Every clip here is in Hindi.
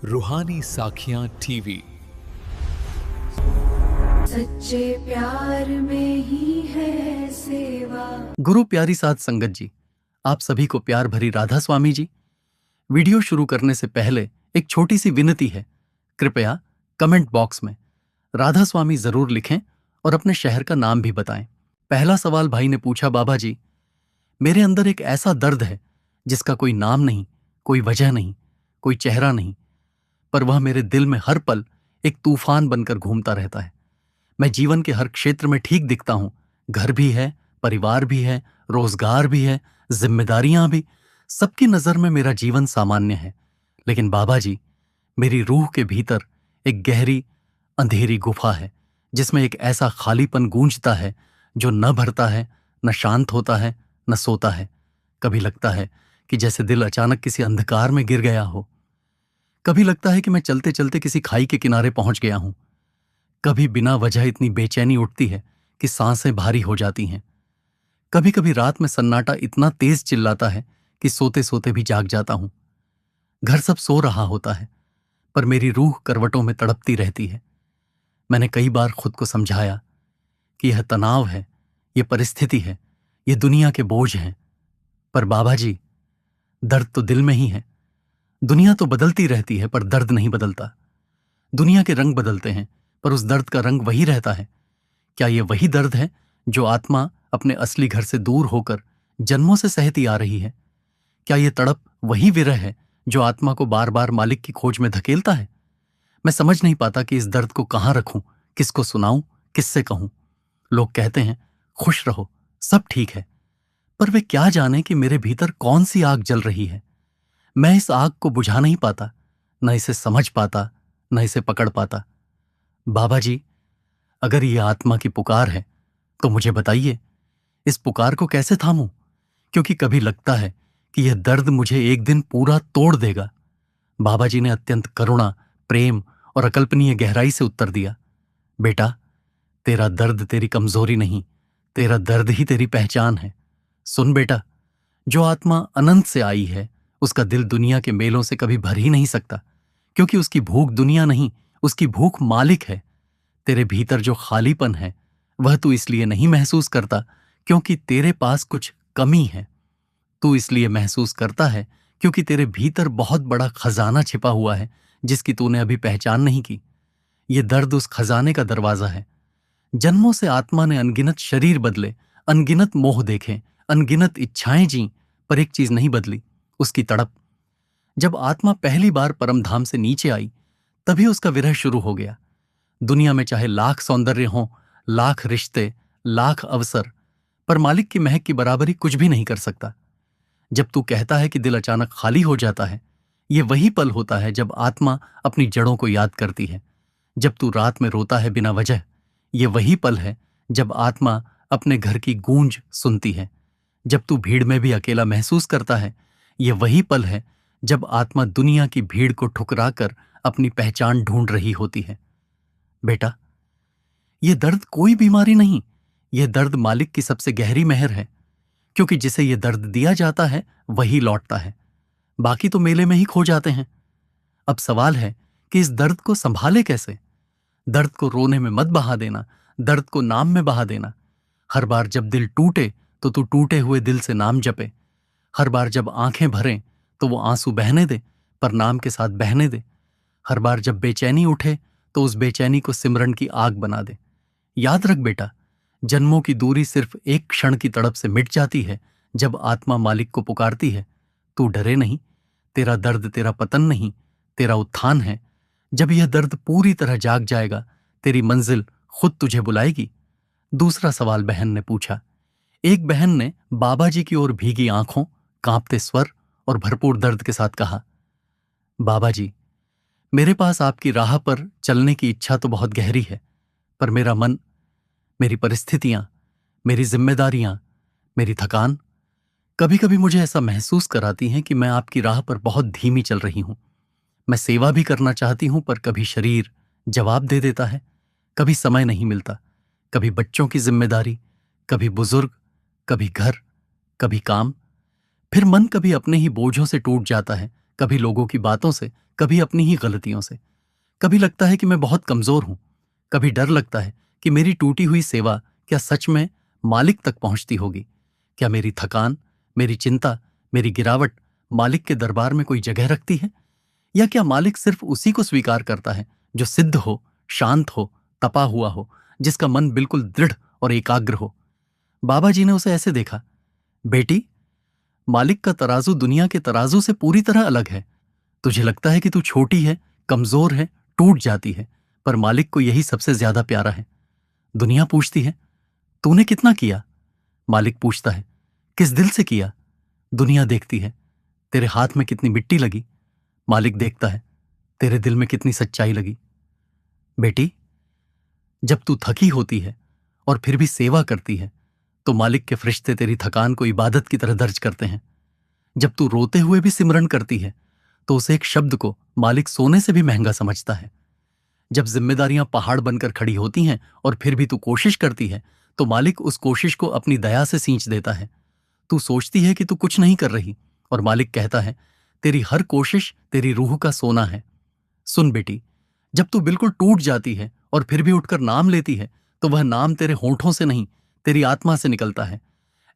रूहानी साखियां टीवी। सच्चे प्यार में ही है सेवा। गुरु प्यारी साध संगत जी, आप सभी को प्यार भरी राधा स्वामी जी। वीडियो शुरू करने से पहले एक छोटी सी विनती है, कृपया कमेंट बॉक्स में राधा स्वामी जरूर लिखें और अपने शहर का नाम भी बताएं। पहला सवाल भाई ने पूछा, बाबा जी मेरे अंदर एक ऐसा दर्द है जिसका कोई नाम नहीं, कोई वजह नहीं, कोई चेहरा नहीं, पर वह मेरे दिल में हर पल एक तूफान बनकर घूमता रहता है। मैं जीवन के हर क्षेत्र में ठीक दिखता हूं, घर भी है, परिवार भी है, रोजगार भी है, जिम्मेदारियां भी, सबकी नजर में मेरा जीवन सामान्य है। लेकिन बाबा जी, मेरी रूह के भीतर एक गहरी अंधेरी गुफा है जिसमें एक ऐसा खालीपन गूंजता है जो न भरता है, न शांत होता है, न सोता है। कभी लगता है कि जैसे दिल अचानक किसी अंधकार में गिर गया हो। कभी लगता है कि मैं चलते चलते किसी खाई के किनारे पहुंच गया हूं। कभी बिना वजह इतनी बेचैनी उठती है कि सांसें भारी हो जाती हैं। कभी कभी रात में सन्नाटा इतना तेज चिल्लाता है कि सोते सोते भी जाग जाता हूं। घर सब सो रहा होता है, पर मेरी रूह करवटों में तड़पती रहती है। मैंने कई बार खुद को समझाया कि यह तनाव है, यह परिस्थिति है, यह दुनिया के बोझ हैं। पर बाबा जी, दर्द तो दिल में ही है। दुनिया तो बदलती रहती है पर दर्द नहीं बदलता। दुनिया के रंग बदलते हैं पर उस दर्द का रंग वही रहता है। क्या यह वही दर्द है जो आत्मा अपने असली घर से दूर होकर जन्मों से सहती आ रही है? क्या यह तड़प वही विरह है जो आत्मा को बार बार मालिक की खोज में धकेलता है? मैं समझ नहीं पाता कि इस दर्द को कहां रखूं, किसको सुनाऊं, किससे कहूं। लोग कहते हैं खुश रहो, सब ठीक है, पर वे क्या जाने कि मेरे भीतर कौन सी आग जल रही है। मैं इस आग को बुझा नहीं पाता, न इसे समझ पाता, न इसे पकड़ पाता। बाबा जी, अगर ये आत्मा की पुकार है तो मुझे बताइए, इस पुकार को कैसे थामूं? क्योंकि कभी लगता है कि यह दर्द मुझे एक दिन पूरा तोड़ देगा। बाबा जी ने अत्यंत करुणा, प्रेम और अकल्पनीय गहराई से उत्तर दिया, बेटा, तेरा दर्द तेरी कमजोरी नहीं, तेरा दर्द ही तेरी पहचान है। सुन बेटा, जो आत्मा अनंत से आई है उसका दिल दुनिया के मेलों से कभी भर ही नहीं सकता, क्योंकि उसकी भूख दुनिया नहीं, उसकी भूख मालिक है। तेरे भीतर जो खालीपन है वह तू इसलिए नहीं महसूस करता क्योंकि तेरे पास कुछ कमी है। तू इसलिए महसूस करता है क्योंकि तेरे भीतर बहुत बड़ा खजाना छिपा हुआ है जिसकी तूने अभी पहचान नहीं की। ये दर्द उस खजाने का दरवाजा है। जन्मों से आत्मा ने अनगिनत शरीर बदले, अनगिनत मोह देखे, अनगिनत इच्छाएं जी, पर एक चीज नहीं बदली, उसकी तड़प। जब आत्मा पहली बार परमधाम से नीचे आई तभी उसका विरह शुरू हो गया। दुनिया में चाहे लाख सौंदर्य हों, लाख रिश्ते, लाख अवसर, पर मालिक की महक की बराबरी कुछ भी नहीं कर सकता। जब तू कहता है कि दिल अचानक खाली हो जाता है, ये वही पल होता है जब आत्मा अपनी जड़ों को याद करती है। जब तू रात में रोता है बिना वजह, ये वही पल है जब आत्मा अपने घर की गूंज सुनती है। जब तू भीड़ में भी अकेला महसूस करता है, ये वही पल है जब आत्मा दुनिया की भीड़ को ठुकरा कर अपनी पहचान ढूंढ रही होती है। बेटा, यह दर्द कोई बीमारी नहीं, यह दर्द मालिक की सबसे गहरी मेहर है, क्योंकि जिसे यह दर्द दिया जाता है वही लौटता है, बाकी तो मेले में ही खो जाते हैं। अब सवाल है कि इस दर्द को संभाले कैसे? दर्द को रोने में मत बहा देना, दर्द को नाम में बहा देना। हर बार जब दिल टूटे तो तू टूटे हुए दिल से नाम जपे। हर बार जब आंखें भरें तो वो आंसू बहने दे, पर नाम के साथ बहने दे। हर बार जब बेचैनी उठे तो उस बेचैनी को सिमरन की आग बना दे। याद रख बेटा, जन्मों की दूरी सिर्फ एक क्षण की तड़प से मिट जाती है जब आत्मा मालिक को पुकारती है। तू डरे नहीं, तेरा दर्द तेरा पतन नहीं, तेरा उत्थान है। जब यह दर्द पूरी तरह जाग जाएगा, तेरी मंजिल खुद तुझे बुलाएगी। दूसरा सवाल बहन ने पूछा। एक बहन ने बाबा जी की ओर भीगी आंखों, कांपते स्वर और भरपूर दर्द के साथ कहा, बाबा जी, मेरे पास आपकी राह पर चलने की इच्छा तो बहुत गहरी है, पर मेरा मन, मेरी परिस्थितियां, मेरी जिम्मेदारियां, मेरी थकान कभी कभी मुझे ऐसा महसूस कराती हैं कि मैं आपकी राह पर बहुत धीमी चल रही हूं। मैं सेवा भी करना चाहती हूं, पर कभी शरीर जवाब दे देता है, कभी समय नहीं मिलता, कभी बच्चों की जिम्मेदारी, कभी बुजुर्ग, कभी घर, कभी काम। फिर मन कभी अपने ही बोझों से टूट जाता है, कभी लोगों की बातों से, कभी अपनी ही गलतियों से। कभी लगता है कि मैं बहुत कमजोर हूं, कभी डर लगता है कि मेरी टूटी हुई सेवा क्या सच में मालिक तक पहुंचती होगी। क्या मेरी थकान, मेरी चिंता, मेरी गिरावट मालिक के दरबार में कोई जगह रखती है, या क्या मालिक सिर्फ उसी को स्वीकार करता है जो सिद्ध हो, शांत हो, तपा हुआ हो, जिसका मन बिल्कुल दृढ़ और एकाग्र हो। बाबा जी ने उसे ऐसे देखा, बेटी, मालिक का तराजू दुनिया के तराजू से पूरी तरह अलग है। तुझे लगता है कि तू छोटी है, कमजोर है, टूट जाती है, पर मालिक को यही सबसे ज्यादा प्यारा है। दुनिया पूछती है, तूने कितना किया? मालिक पूछता है, किस दिल से किया? दुनिया देखती है, तेरे हाथ में कितनी मिट्टी लगी? मालिक देखता है, तेरे दिल में कितनी सच्चाई लगी। बेटी, जब तू थकी होती है और फिर भी सेवा करती है, तो मालिक के फरिश्ते तेरी थकान को इबादत की तरह दर्ज करते हैं। जब तू रोते हुए भी सिमरन करती है, तो उस एक शब्द को मालिक सोने से भी महंगा समझता है। जब जिम्मेदारियां पहाड़ बनकर खड़ी होती हैं और फिर भी तू कोशिश करती है, तो मालिक उस कोशिश को अपनी दया से सींच देता है। तू सोचती है कि तू कुछ नहीं कर रही, और मालिक कहता है, तेरी हर कोशिश तेरी रूह का सोना है। सुन बेटी, जब तू बिल्कुल टूट जाती है और फिर भी उठकर नाम लेती है, तो वह नाम तेरे होंठों से नहीं, तेरी आत्मा से निकलता है।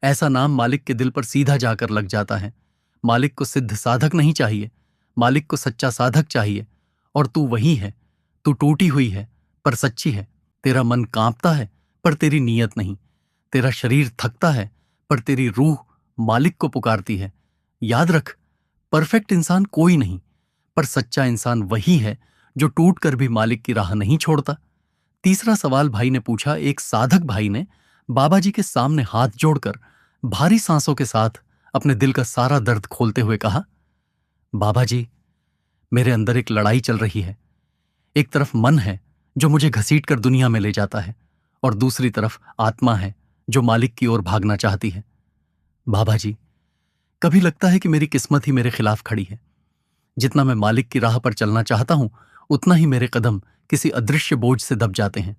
ऐसा नाम मालिक के दिल पर सीधा जाकर लग जाता है। मालिक को सिद्ध साधक नहीं चाहिए, मालिक को सच्चा साधक चाहिए। और तू वही है। तू टूटी हुई है पर सच्ची है। तेरा मन कांपता है पर तेरी नीयत नहीं। तेरा शरीर थकता है पर तेरी रूह मालिक को पुकारती है। याद रख, परफेक्ट इंसान कोई नहीं, पर सच्चा इंसान वही है जो टूटकर भी मालिक की राह नहीं छोड़ता। तीसरा सवाल भाई ने पूछा। एक साधक भाई ने बाबा जी के सामने हाथ जोड़कर भारी सांसों के साथ अपने दिल का सारा दर्द खोलते हुए कहा, बाबा जी, मेरे अंदर एक लड़ाई चल रही है। एक तरफ मन है जो मुझे घसीटकर दुनिया में ले जाता है, और दूसरी तरफ आत्मा है जो मालिक की ओर भागना चाहती है। बाबा जी, कभी लगता है कि मेरी किस्मत ही मेरे खिलाफ खड़ी है। जितना मैं मालिक की राह पर चलना चाहता हूं, उतना ही मेरे कदम किसी अदृश्य बोझ से दब जाते हैं।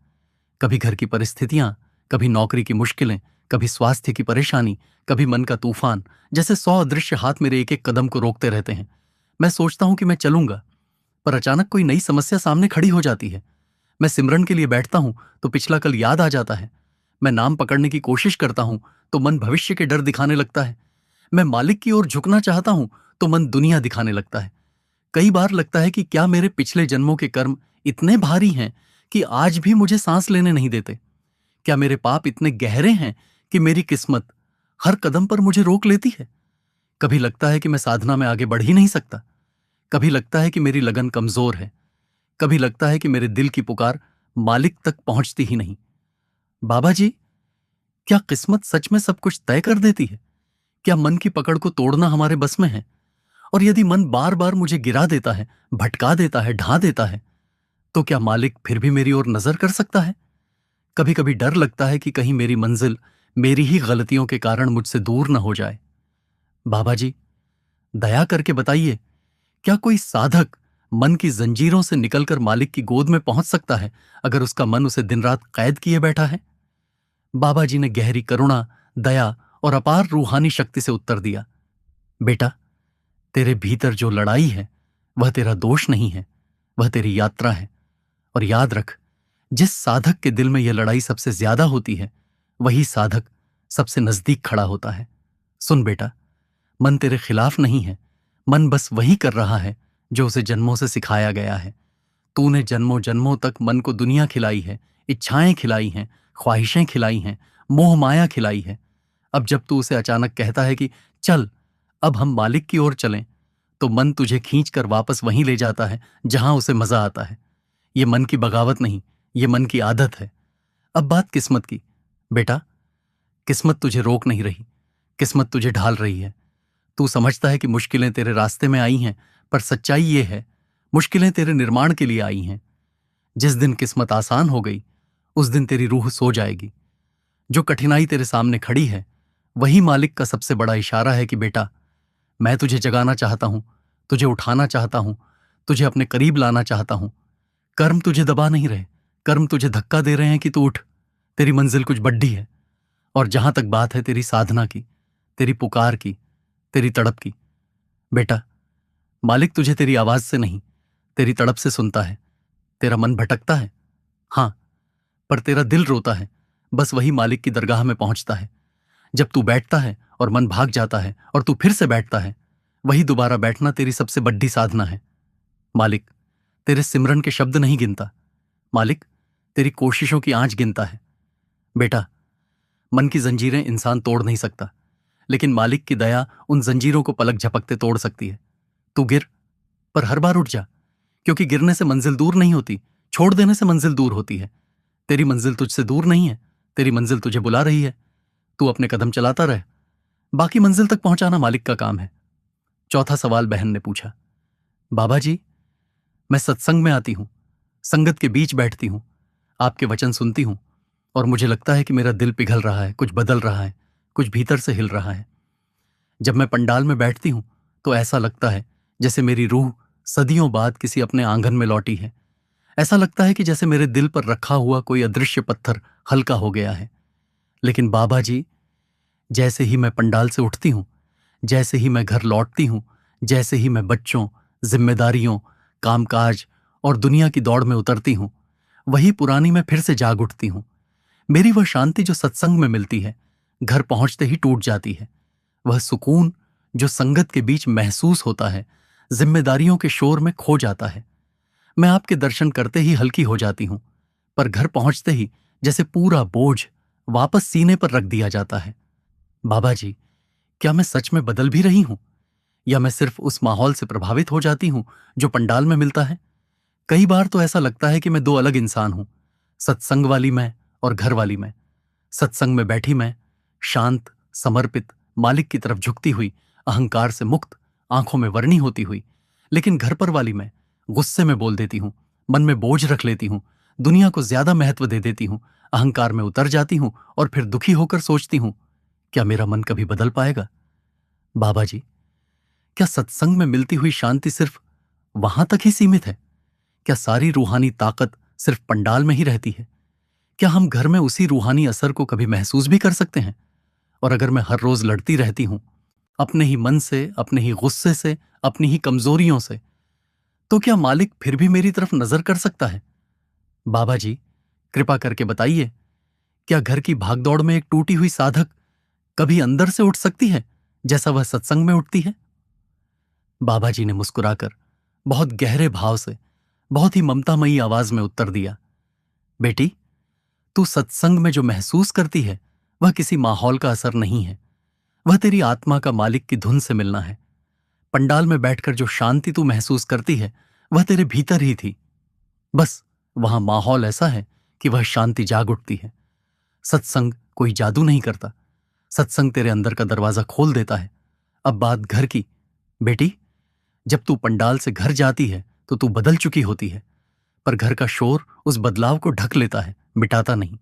कभी घर की परिस्थितियां, कभी नौकरी की मुश्किलें, कभी स्वास्थ्य की परेशानी, कभी मन का तूफान, जैसे 100 अदृश्य हाथ मेरे एक एक कदम को रोकते रहते हैं। मैं सोचता हूं कि मैं चलूंगा, पर अचानक कोई नई समस्या सामने खड़ी हो जाती है। मैं सिमरन के लिए बैठता हूं तो पिछला कल याद आ जाता है। मैं नाम पकड़ने की कोशिश करता हूं तो मन भविष्य के डर दिखाने लगता है। मैं मालिक की ओर झुकना चाहता हूं तो मन दुनिया दिखाने लगता है। कई बार लगता है कि क्या मेरे पिछले जन्मों के कर्म इतने भारी हैं कि आज भी मुझे सांस लेने नहीं देते? क्या मेरे पाप इतने गहरे हैं कि मेरी किस्मत हर कदम पर मुझे रोक लेती है? कभी लगता है कि मैं साधना में आगे बढ़ ही नहीं सकता। कभी लगता है कि मेरी लगन कमजोर है। कभी लगता है कि मेरे दिल की पुकार मालिक तक पहुंचती ही नहीं। बाबा जी, क्या किस्मत सच में सब कुछ तय कर देती है? क्या मन की पकड़ को तोड़ना हमारे बस में है? और यदि मन बार बार मुझे गिरा देता है, भटका देता है, ढा देता है, तो क्या मालिक फिर भी मेरी ओर नजर कर सकता है? कभी कभी डर लगता है कि कहीं मेरी मंजिल मेरी ही गलतियों के कारण मुझसे दूर न हो जाए। बाबा जी, दया करके बताइए, क्या कोई साधक मन की जंजीरों से निकलकर मालिक की गोद में पहुंच सकता है अगर उसका मन उसे दिन रात कैद किए बैठा है? बाबा जी ने गहरी करुणा, दया और अपार रूहानी शक्ति से उत्तर दिया, बेटा, तेरे भीतर जो लड़ाई है वह तेरा दोष नहीं है, वह तेरी यात्रा है। और याद रख, जिस साधक के दिल में यह लड़ाई सबसे ज्यादा होती है, वही साधक सबसे नजदीक खड़ा होता है। सुन बेटा, मन तेरे खिलाफ नहीं है। मन बस वही कर रहा है जो उसे जन्मों से सिखाया गया है। तूने जन्मों जन्मों तक मन को दुनिया खिलाई है, इच्छाएं खिलाई हैं, ख्वाहिशें खिलाई हैं, मोह माया खिलाई है। अब जब तू उसे अचानक कहता है कि चल, अब हम मालिक की ओर चलें, तो मन तुझे खींचकर वापस वहीं ले जाता है जहां उसे मजा आता है। ये मन की बगावत नहीं, ये मन की आदत है। अब बात किस्मत की। बेटा, किस्मत तुझे रोक नहीं रही, किस्मत तुझे ढाल रही है। तू समझता है कि मुश्किलें तेरे रास्ते में आई हैं, पर सच्चाई ये है, मुश्किलें तेरे निर्माण के लिए आई हैं। जिस दिन किस्मत आसान हो गई, उस दिन तेरी रूह सो जाएगी। जो कठिनाई तेरे सामने खड़ी है, वही मालिक का सबसे बड़ा इशारा है कि बेटा, मैं तुझे जगाना चाहता हूं, तुझे उठाना चाहता हूं, तुझे अपने करीब लाना चाहता हूं। कर्म तुझे दबा नहीं रहे, कर्म तुझे धक्का दे रहे हैं कि तू उठ। तेरी मंजिल कुछ बड्डी है। और जहां तक बात है तेरी साधना की, तेरी पुकार की, तेरी तड़प की, बेटा, मालिक तुझे तेरी आवाज से नहीं, तेरी तड़प से सुनता है। तेरा मन भटकता है, हाँ, पर तेरा दिल रोता है, बस वही मालिक की दरगाह में पहुंचता है। जब तू बैठता है और मन भाग जाता है और तू फिर से बैठता है, वही दोबारा बैठना तेरी सबसे बड़ी साधना है। मालिक तेरे सिमरन के शब्द नहीं गिनता, मालिक तेरी कोशिशों की आंच गिनता है। बेटा, मन की जंजीरें इंसान तोड़ नहीं सकता, लेकिन मालिक की दया उन जंजीरों को पलक झपकते तोड़ सकती है। तू गिर, पर हर बार उठ जा, क्योंकि गिरने से मंजिल दूर नहीं होती, छोड़ देने से मंजिल दूर होती है। तेरी मंजिल तुझसे दूर नहीं है, तेरी मंजिल तुझे बुला रही है। तू अपने कदम चलाता रह, बाकी मंजिल तक पहुंचाना मालिक का काम है। चौथा सवाल बहन ने पूछा, बाबा जी, मैं सत्संग में आती हूं, संगत के बीच बैठती हूं, आपके वचन सुनती हूं, और मुझे लगता है कि मेरा दिल पिघल रहा है, कुछ बदल रहा है, कुछ भीतर से हिल रहा है। जब मैं पंडाल में बैठती हूं तो ऐसा लगता है जैसे मेरी रूह सदियों बाद किसी अपने आंगन में लौटी है। ऐसा लगता है कि जैसे मेरे दिल पर रखा हुआ कोई अदृश्य पत्थर हल्का हो गया है। लेकिन बाबा जी, जैसे ही मैं पंडाल से उठती हूं, जैसे ही मैं घर लौटती हूं, जैसे ही मैं बच्चों, जिम्मेदारियों, कामकाज और दुनिया की दौड़ में उतरती हूं, वही पुरानी मैं फिर से जाग उठती हूं। मेरी वह शांति जो सत्संग में मिलती है, घर पहुंचते ही टूट जाती है। वह सुकून जो संगत के बीच महसूस होता है, जिम्मेदारियों के शोर में खो जाता है। मैं आपके दर्शन करते ही हल्की हो जाती हूं, पर घर पहुंचते ही जैसे पूरा बोझ वापस सीने पर रख दिया जाता है। बाबा जी, क्या मैं सच में बदल भी रही हूं, या मैं सिर्फ उस माहौल से प्रभावित हो जाती हूं जो पंडाल में मिलता है? कई बार तो ऐसा लगता है कि मैं दो अलग इंसान हूं, सत्संग वाली मैं और घर वाली मैं। सत्संग में बैठी मैं, शांत, समर्पित, मालिक की तरफ झुकती हुई, अहंकार से मुक्त, आंखों में वर्णी होती हुई। लेकिन घर पर वाली मैं गुस्से में बोल देती हूं, मन में बोझ रख लेती हूं, दुनिया को ज्यादा महत्व दे देती हूं, अहंकार में उतर जाती हूं और फिर दुखी होकर सोचती हूं, क्या मेरा मन कभी बदल पाएगा? बाबा जी, क्या सत्संग में मिलती हुई शांति सिर्फ वहां तक ही सीमित है? क्या सारी रूहानी ताकत सिर्फ पंडाल में ही रहती है? क्या हम घर में उसी रूहानी असर को कभी महसूस भी कर सकते हैं? और अगर मैं हर रोज लड़ती रहती हूं अपने ही मन से, अपने ही गुस्से से, अपनी ही कमजोरियों से, तो क्या मालिक फिर भी मेरी तरफ नजर कर सकता है? बाबा जी, कृपा करके बताइए, क्या घर की भागदौड़ में एक टूटी हुई साधक कभी अंदर से उठ सकती है जैसा वह सत्संग में उठती है? बाबा जी ने मुस्कुराकर बहुत गहरे भाव से, बहुत ही ममतामयी आवाज में उत्तर दिया, बेटी, तू सत्संग में जो महसूस करती है वह किसी माहौल का असर नहीं है, वह तेरी आत्मा का मालिक की धुन से मिलना है। पंडाल में बैठकर जो शांति तू महसूस करती है वह तेरे भीतर ही थी, बस वहां माहौल ऐसा है कि वह शांति जाग उठती है। सत्संग कोई जादू नहीं करता, सत्संग तेरे अंदर का दरवाजा खोल देता है। अब बात घर की। बेटी, जब तू पंडाल से घर जाती है तो तू बदल चुकी होती है, पर घर का शोर उस बदलाव को ढक लेता है, मिटाता नहीं।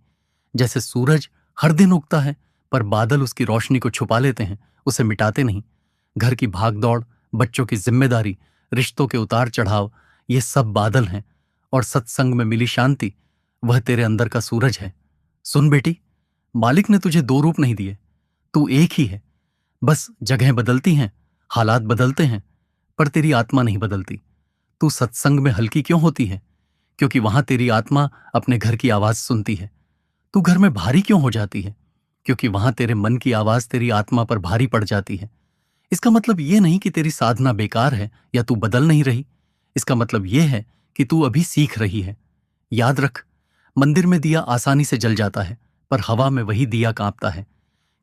जैसे सूरज हर दिन उगता है, पर बादल उसकी रोशनी को छुपा लेते हैं, उसे मिटाते नहीं। घर की भागदौड़, बच्चों की जिम्मेदारी, रिश्तों के उतार चढ़ाव, ये सब बादल हैं, और सत्संग में मिली शांति वह तेरे अंदर का सूरज है। सुन बेटी, मालिक ने तुझे दो रूप नहीं दिए, तू एक ही है। बस जगहें बदलती हैं, हालात बदलते हैं, पर तेरी आत्मा नहीं बदलती। तू सत्संग में हल्की क्यों होती है? क्योंकि वहां तेरी आत्मा अपने घर की आवाज सुनती है। तू घर में भारी क्यों हो जाती है? क्योंकि वहां तेरे मन की आवाज तेरी आत्मा पर भारी पड़ जाती है। इसका मतलब यह नहीं कि तेरी साधना बेकार है या तू बदल नहीं रही। इसका मतलब यह है कि तू अभी सीख रही है। याद रख, मंदिर में दिया आसानी से जल जाता है, पर हवा में वही दिया कांपता है।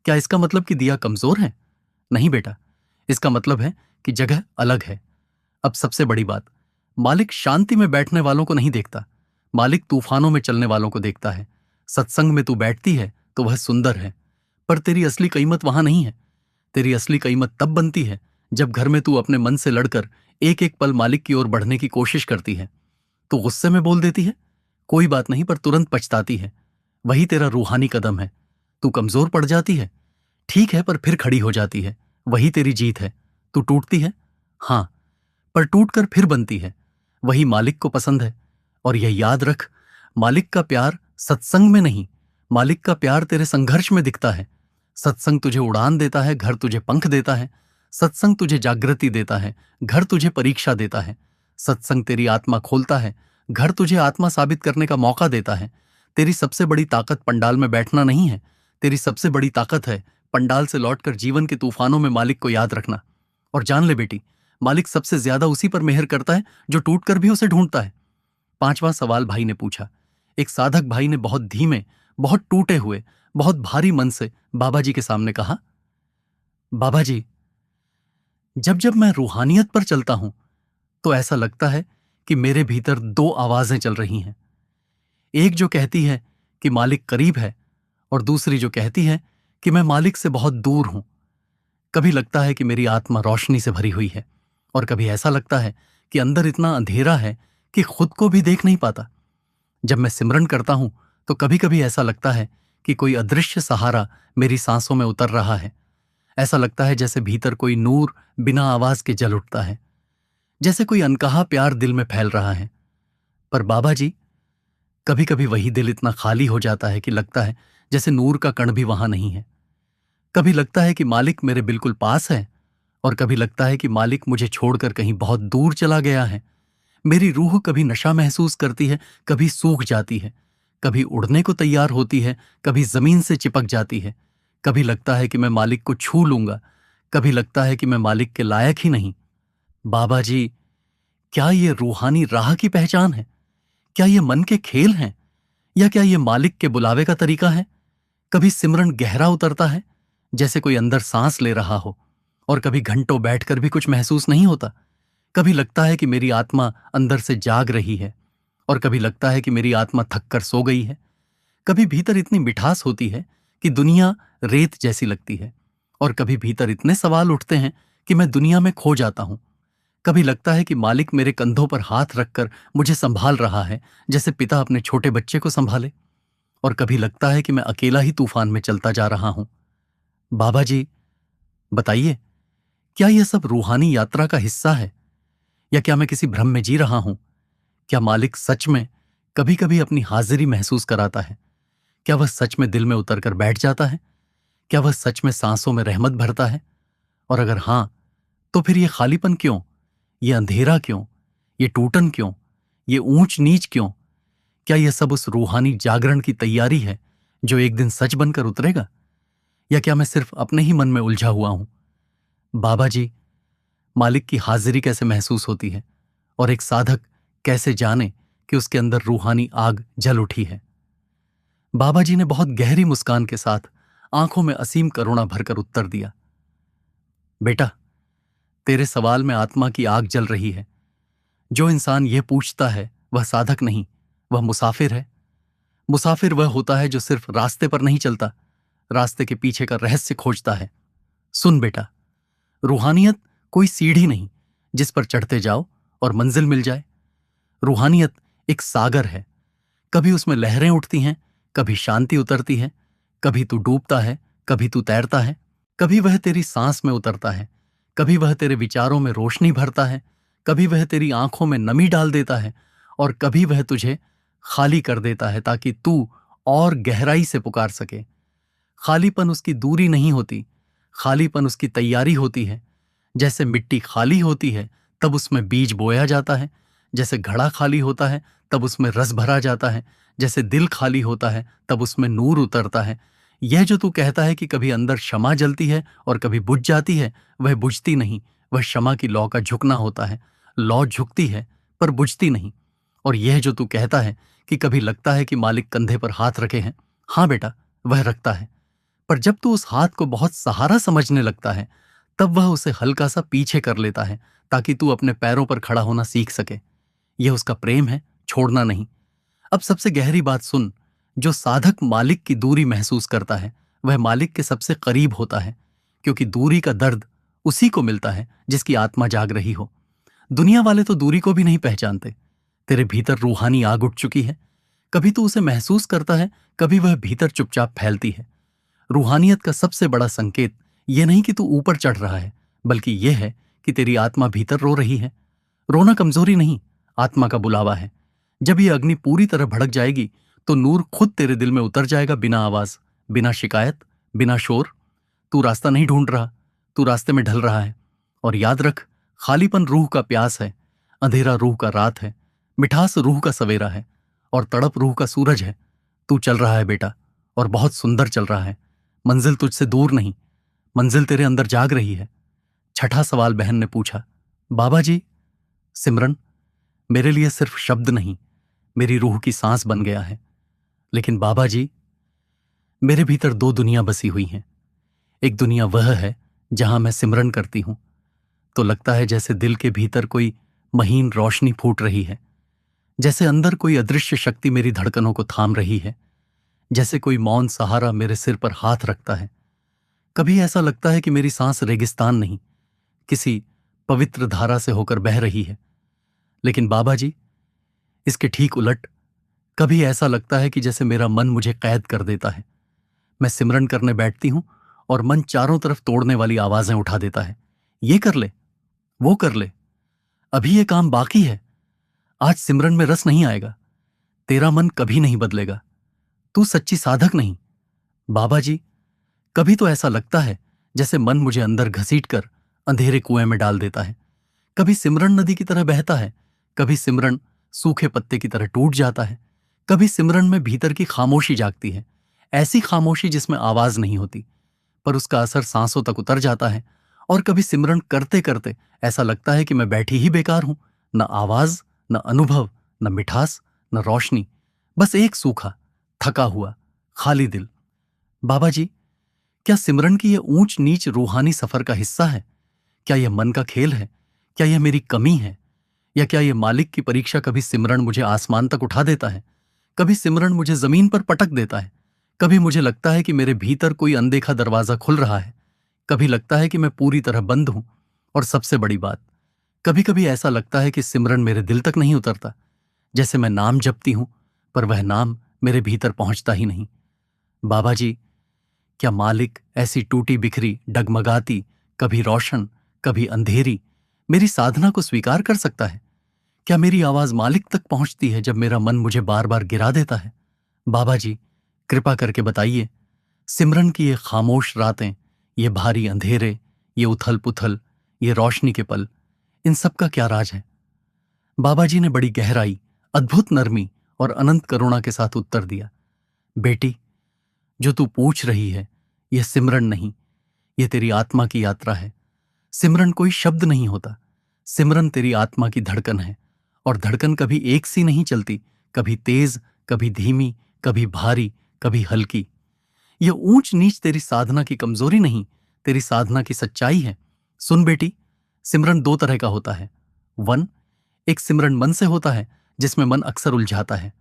क्या इसका मतलब कि दिया कमजोर है? नहीं बेटा, इसका मतलब है कि जगह अलग है। अब सबसे बड़ी बात, मालिक शांति में बैठने वालों को नहीं देखता, मालिक तूफानों में चलने वालों को देखता है। सत्संग में तू बैठती है तो वह सुंदर है, पर तेरी असली कीमत वहां नहीं है। तेरी असली कीमत तब बनती है जब घर में तू अपने मन से लड़कर एक एक पल मालिक की ओर बढ़ने की कोशिश करती है। तू गुस्से में बोल देती है, कोई बात नहीं, पर तुरंत पछताती है। वही तेरा रूहानी कदम है। तू कमजोर पड़ जाती है, ठीक है, पर फिर खड़ी हो जाती है। वही तेरी जीत है। तू टूटती है, हां, पर टूटकर फिर बनती है। वही मालिक को पसंद है। और यह याद रख, मालिक का प्यार सत्संग में नहीं, मालिक का प्यार तेरे संघर्ष में दिखता है। सत्संग तुझे उड़ान देता है, घर तुझे पंख देता है। सत्संग तुझे जागृति देता है, घर तुझे परीक्षा देता है। सत्संग तेरी आत्मा खोलता है, घर तुझे आत्मा साबित करने का मौका देता है। तेरी सबसे बड़ी ताकत पंडाल में बैठना नहीं है, तेरी सबसे बड़ी ताकत है पंडाल से लौटकर जीवन के तूफानों में मालिक को याद रखना। और जान ले बेटी, मालिक सबसे ज्यादा उसी पर मेहर करता है जो टूटकर भी उसे ढूंढता है। 5वां सवाल भाई ने पूछा। एक साधक भाई ने बहुत धीमे, बहुत टूटे हुए, बहुत भारी मन से बाबा जी के सामने कहा, बाबा जी, जब जब मैं रूहानियत पर चलता हूं तो ऐसा लगता है कि मेरे भीतर 2 आवाजें चल रही हैं। एक जो कहती है कि मालिक करीब है और दूसरी जो कहती है कि मैं मालिक से बहुत दूर हूं। कभी लगता है कि मेरी आत्मा रोशनी से भरी हुई है और कभी ऐसा लगता है कि अंदर इतना अंधेरा है कि खुद को भी देख नहीं पाता। जब मैं सिमरन करता हूं तो कभी कभी ऐसा लगता है कि कोई अदृश्य सहारा मेरी सांसों में उतर रहा है। ऐसा लगता है जैसे भीतर कोई नूर बिना आवाज के जल उठता है, जैसे कोई अनकहा प्यार दिल में फैल रहा है। पर बाबा जी, कभी कभी वही दिल इतना खाली हो जाता है कि लगता है जैसे नूर का कण भी वहां नहीं है। कभी लगता है कि मालिक मेरे बिल्कुल पास है और कभी लगता है कि मालिक मुझे छोड़कर कहीं बहुत दूर चला गया है। मेरी रूह कभी नशा महसूस करती है, कभी सूख जाती है, कभी उड़ने को तैयार होती है, कभी जमीन से चिपक जाती है। कभी लगता है कि मैं मालिक को छू लूंगा, कभी लगता है कि मैं मालिक के लायक ही नहीं। बाबा जी, क्या ये रूहानी राह की पहचान है? क्या ये मन के खेल हैं? या क्या ये मालिक के बुलावे का तरीका है? कभी सिमरन गहरा उतरता है, जैसे कोई अंदर सांस ले रहा हो, और कभी घंटों बैठकर भी कुछ महसूस नहीं होता। कभी लगता है कि मेरी आत्मा अंदर से जाग रही है और कभी लगता है कि मेरी आत्मा थककर सो गई है। कभी भीतर इतनी मिठास होती है कि दुनिया रेत जैसी लगती है और कभी भीतर इतने सवाल उठते हैं कि मैं दुनिया में खो जाता हूं। कभी लगता है कि मालिक मेरे कंधों पर हाथ रखकर मुझे संभाल रहा है, जैसे पिता अपने छोटे बच्चे को संभाले। और कभी लगता है कि मैं अकेला ही तूफान में चलता जा रहा हूं। बाबा जी, बताइए, क्या यह सब रूहानी यात्रा का हिस्सा है या क्या मैं किसी भ्रम में जी रहा हूं? क्या मालिक सच में कभी कभी अपनी हाजिरी महसूस कराता है? क्या वह सच में दिल में उतरकर बैठ जाता है? क्या वह सच में सांसों में रहमत भरता है? और अगर हां, तो फिर ये खालीपन क्यों? ये अंधेरा क्यों? ये टूटन क्यों? ये ऊंच नीच क्यों? क्या यह सब उस रूहानी जागरण की तैयारी है जो एक दिन सच बनकर उतरेगा? या क्या मैं सिर्फ अपने ही मन में उलझा हुआ हूं? बाबा जी, मालिक की हाजिरी कैसे महसूस होती है और एक साधक कैसे जाने कि उसके अंदर रूहानी आग जल उठी है? बाबा जी ने बहुत गहरी मुस्कान के साथ आंखों में असीम करुणा भरकर उत्तर दिया, बेटा, तेरे सवाल में आत्मा की आग जल रही है। जो इंसान यह पूछता है वह साधक नहीं, वह मुसाफिर है। मुसाफिर वह होता है जो सिर्फ रास्ते पर नहीं चलता, रास्ते के पीछे का रहस्य खोजता है। सुन बेटा, रूहानियत कोई सीढ़ी नहीं जिस पर चढ़ते जाओ और मंजिल मिल जाए। रूहानियत एक सागर है, कभी उसमें लहरें उठती हैं, कभी शांति उतरती है, कभी तू डूबता है, कभी तू तैरता है, कभी वह तेरी सांस में उतरता है, कभी वह तेरे विचारों में रोशनी भरता है, कभी वह तेरी आंखों में नमी डाल देता है और कभी वह तुझे खाली कर देता है ताकि तू और गहराई से पुकार सके। खालीपन उसकी दूरी नहीं होती, खालीपन उसकी तैयारी होती है। जैसे मिट्टी खाली होती है तब उसमें बीज बोया जाता है, जैसे घड़ा खाली होता है तब उसमें रस भरा जाता है, जैसे दिल खाली होता है तब उसमें नूर उतरता है। यह जो तू कहता है कि कभी अंदर क्षमा जलती है और कभी बुझ जाती है, वह बुझती नहीं, वह क्षमा की लौ का झुकना होता है। लौ झुकती है पर बुझती नहीं। और यह जो तू कहता है कि कभी लगता है कि मालिक कंधे पर हाथ रखे हैं, हाँ बेटा, वह रखता है। पर जब तू उस हाथ को बहुत सहारा समझने लगता है तब वह उसे हल्का सा पीछे कर लेता है ताकि तू अपने पैरों पर खड़ा होना सीख सके। यह उसका प्रेम है, छोड़ना नहीं। अब सबसे गहरी बात सुन, जो साधक मालिक की दूरी महसूस करता है वह मालिक के सबसे करीब होता है, क्योंकि दूरी का दर्द उसी को मिलता है जिसकी आत्मा जाग रही हो। दुनिया वाले तो दूरी को भी नहीं पहचानते। तेरे भीतर रूहानी आग उठ चुकी है, कभी तू उसे महसूस करता है, कभी वह भीतर चुपचाप फैलती है। रूहानियत का सबसे बड़ा संकेत यह नहीं कि तू ऊपर चढ़ रहा है, बल्कि यह है कि तेरी आत्मा भीतर रो रही है। रोना कमजोरी नहीं, आत्मा का बुलावा है। जब यह अग्नि पूरी तरह भड़क जाएगी तो नूर खुद तेरे दिल में उतर जाएगा, बिना आवाज, बिना शिकायत, बिना शोर। तू रास्ता नहीं ढूंढ रहा, तू रास्ते में ढल रहा है। और याद रख, खालीपन रूह का प्यास है, अंधेरा रूह का रात है, मिठास रूह का सवेरा है और तड़प रूह का सूरज है। तू चल रहा है बेटा, और बहुत सुंदर चल रहा है। मंजिल तुझसे दूर नहीं, मंजिल तेरे अंदर जाग रही है। छठा सवाल बहन ने पूछा, बाबा जी, सिमरन मेरे लिए सिर्फ शब्द नहीं, मेरी रूह की सांस बन गया है। लेकिन बाबा जी, मेरे भीतर दो दुनिया बसी हुई हैं। एक दुनिया वह है जहां मैं सिमरन करती हूं तो लगता है जैसे दिल के भीतर कोई महीन रोशनी फूट रही है, जैसे अंदर कोई अदृश्य शक्ति मेरी धड़कनों को थाम रही है, जैसे कोई मौन सहारा मेरे सिर पर हाथ रखता है। कभी ऐसा लगता है कि मेरी सांस रेगिस्तान नहीं, किसी पवित्र धारा से होकर बह रही है। लेकिन बाबा जी, इसके ठीक उलट, कभी ऐसा लगता है कि जैसे मेरा मन मुझे कैद कर देता है। मैं सिमरन करने बैठती हूं और मन चारों तरफ तोड़ने वाली आवाजें उठा देता है। ये कर ले, वो कर ले, अभी ये काम बाकी है, आज सिमरन में रस नहीं आएगा, तेरा मन कभी नहीं बदलेगा, तू सच्ची साधक नहीं। बाबा जी, कभी तो ऐसा लगता है जैसे मन मुझे अंदर घसीटकर अंधेरे कुएं में डाल देता है। कभी सिमरन नदी की तरह बहता है, कभी सिमरन सूखे पत्ते की तरह टूट जाता है, कभी सिमरन में भीतर की खामोशी जागती है, ऐसी खामोशी जिसमें आवाज नहीं होती पर उसका असर सांसों तक उतर जाता है। और कभी सिमरन करते करते ऐसा लगता है कि मैं बैठी ही बेकार हूं, न आवाज, न अनुभव, न मिठास, न रोशनी, बस एक सूखा, थका हुआ, खाली दिल। बाबा जी, क्या सिमरन की यह ऊंच नीच रूहानी सफर का हिस्सा है? क्या यह मन का खेल है? क्या यह मेरी कमी है? या क्या यह मालिक की परीक्षा? कभी सिमरन मुझे आसमान तक उठा देता है, कभी सिमरन मुझे जमीन पर पटक देता है। कभी मुझे लगता है कि मेरे भीतर कोई अनदेखा दरवाजा खुल रहा है, कभी लगता है कि मैं पूरी तरह बंद हूं, और सबसे बड़ी बात, कभी कभी ऐसा लगता है कि सिमरन मेरे दिल तक नहीं उतरता, जैसे मैं नाम जपती हूं पर वह नाम मेरे भीतर पहुंचता ही नहीं। बाबा जी, क्या मालिक ऐसी टूटी बिखरी, डगमगाती, कभी रोशन कभी अंधेरी मेरी साधना को स्वीकार कर सकता है? क्या मेरी आवाज मालिक तक पहुंचती है जब मेरा मन मुझे बार बार गिरा देता है? बाबा जी, कृपा करके बताइए, सिमरन की ये खामोश रातें, ये भारी अंधेरे, ये उथल पुथल, ये रोशनी के पल, इन सब का क्या राज है? बाबा जी ने बड़ी गहराई, अद्भुत नरमी और अनंत करुणा के साथ उत्तर दिया, बेटी, जो तू पूछ रही है यह सिमरन नहीं, यह तेरी आत्मा की यात्रा है। सिमरन कोई शब्द नहीं होता, सिमरन तेरी आत्मा की धड़कन है, और धड़कन कभी एक सी नहीं चलती, कभी तेज, कभी धीमी, कभी भारी, कभी हल्की। यह ऊंच नीच तेरी साधना की कमजोरी नहीं, तेरी साधना की सच्चाई है। सुन बेटी, सिमरन दो तरह का होता है। 1, एक सिमरन मन से होता है जिसमें मन अक्सर उलझाता है।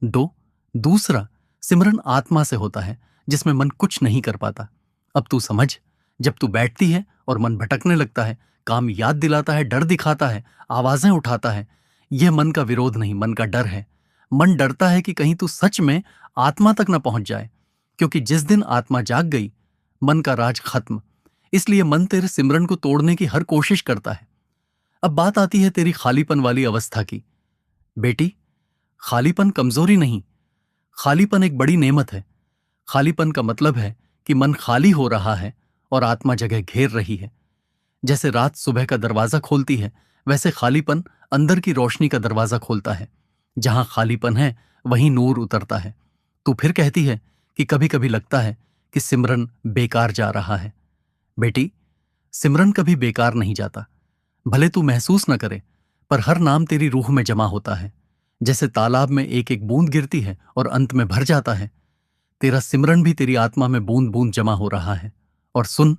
2, दूसरा सिमरन आत्मा से होता है जिसमें मन कुछ नहीं कर पाता। अब तू समझ, जब तू बैठती है और मन भटकने लगता है, काम याद दिलाता है, डर दिखाता है, आवाजें उठाता है, यह मन का विरोध नहीं, मन का डर है। मन डरता है कि कहीं तू सच में आत्मा तक न पहुंच जाए, क्योंकि जिस दिन आत्मा जाग गई, मन का राज खत्म। इसलिए मन तेरे सिमरन को तोड़ने की हर कोशिश करता है। अब बात आती है तेरी खालीपन वाली अवस्था की। बेटी, खालीपन कमजोरी नहीं, खालीपन एक बड़ी नेमत है। खालीपन का मतलब है कि मन खाली हो रहा है और आत्मा जगह घेर रही है। जैसे रात सुबह का दरवाजा खोलती है, वैसे खालीपन अंदर की रोशनी का दरवाजा खोलता है। जहां खालीपन है वहीं नूर उतरता है। तू फिर कहती है कि कभी कभी लगता है कि सिमरन बेकार जा रहा है। बेटी, सिमरन कभी बेकार नहीं जाता, भले तू महसूस न करे, पर हर नाम तेरी रूह में जमा होता है। जैसे तालाब में एक एक बूंद गिरती है और अंत में भर जाता है, तेरा सिमरन भी तेरी आत्मा में बूंद बूंद जमा हो रहा है। और सुन,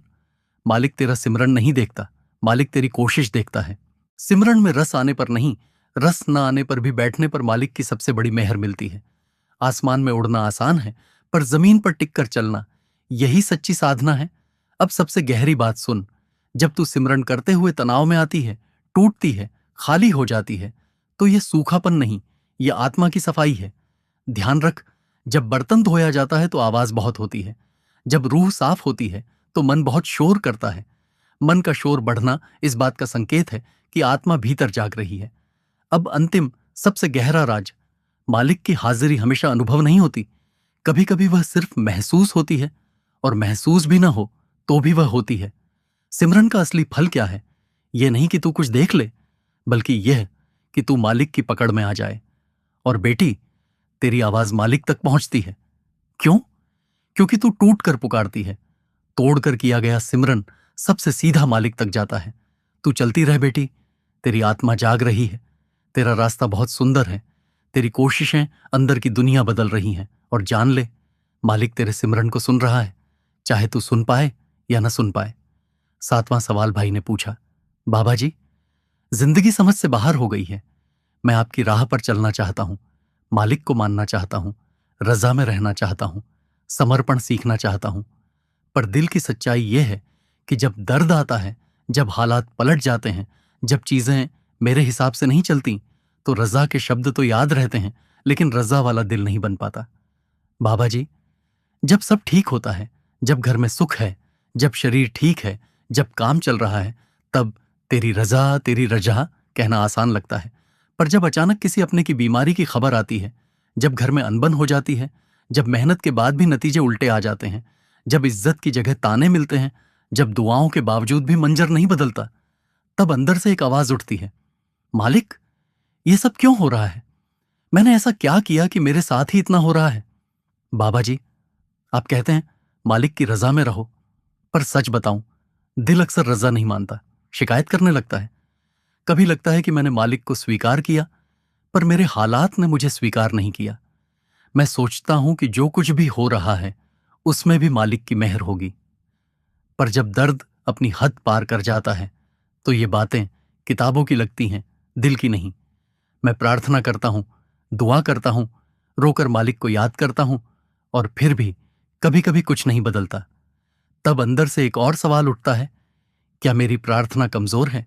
मालिक तेरा सिमरन नहीं देखता, मालिक तेरी कोशिश देखता है। सिमरन में रस आने पर नहीं, रस न आने पर भी बैठने पर मालिक की सबसे बड़ी मेहर मिलती है। आसमान में उड़ना आसान है, पर जमीन पर टिककर चलना, यही सच्ची साधना है। अब सबसे गहरी बात सुन, जब तू सिमरन करते हुए तनाव में आती है, टूटती है, खाली हो जाती है, तो यह सूखापन नहीं, यह आत्मा की सफाई है। ध्यान रख, जब बर्तन धोया जाता है तो आवाज बहुत होती है, जब रूह साफ होती है तो मन बहुत शोर करता है। मन का शोर बढ़ना इस बात का संकेत है कि आत्मा भीतर जाग रही है। अब अंतिम, सबसे गहरा राज, मालिक की हाजिरी हमेशा अनुभव नहीं होती, कभी कभी वह सिर्फ महसूस होती है, और महसूस भी ना हो तो भी वह होती है। सिमरन का असली फल क्या है? ये नहीं कि तू कुछ देख ले, बल्कि यह कि तू मालिक की पकड़ में आ जाए। और बेटी, तेरी आवाज मालिक तक पहुंचती है। क्यों? क्योंकि तू टूट कर पुकारती है। तोड़कर किया गया सिमरन सबसे सीधा मालिक तक जाता है। तू चलती रह बेटी, तेरी आत्मा जाग रही है। तेरा रास्ता बहुत सुंदर है। तेरी कोशिशें अंदर की दुनिया बदल रही हैं। और जान ले, मालिक तेरे सिमरन को सुन रहा है, चाहे तू सुन पाए या न सुन पाए। 7वां सवाल भाई ने पूछा, बाबा जी, जिंदगी समझ से बाहर हो गई है। मैं आपकी राह पर चलना चाहता हूं, मालिक को मानना चाहता हूं, रजा में रहना चाहता हूं, समर्पण सीखना चाहता हूं। पर दिल की सच्चाई यह है कि जब दर्द आता है, जब हालात पलट जाते हैं, जब चीजें मेरे हिसाब से नहीं चलती, तो रजा के शब्द तो याद रहते हैं, लेकिन रजा वाला दिल नहीं बन पाता। बाबा जी, जब सब ठीक होता है, जब घर में सुख है, जब शरीर ठीक है, जब काम चल रहा है, तब तेरी रजा, तेरी रजा कहना आसान लगता है। पर जब अचानक किसी अपने की बीमारी की खबर आती है, जब घर में अनबन हो जाती है, जब मेहनत के बाद भी नतीजे उल्टे आ जाते हैं, जब इज्जत की जगह ताने मिलते हैं, जब दुआओं के बावजूद भी मंजर नहीं बदलता, तब अंदर से एक आवाज उठती है, मालिक, ये सब क्यों हो रहा है? मैंने ऐसा क्या किया कि मेरे साथ ही इतना हो रहा है? बाबा जी, आप कहते हैं मालिक की रजा में रहो, पर सच बताऊं, दिल अक्सर रजा नहीं मानता, शिकायत करने लगता है। कभी लगता है कि मैंने मालिक को स्वीकार किया, पर मेरे हालात ने मुझे स्वीकार नहीं किया। मैं सोचता हूं कि जो कुछ भी हो रहा है उसमें भी मालिक की मेहर होगी। पर जब दर्द अपनी हद पार कर जाता है, तो ये बातें किताबों की लगती हैं, दिल की नहीं। मैं प्रार्थना करता हूं, दुआ करता हूं, रोकर मालिक को याद करता हूं, और फिर भी कभी कभी कुछ नहीं बदलता। तब अंदर से एक और सवाल उठता है, क्या मेरी प्रार्थना कमजोर है?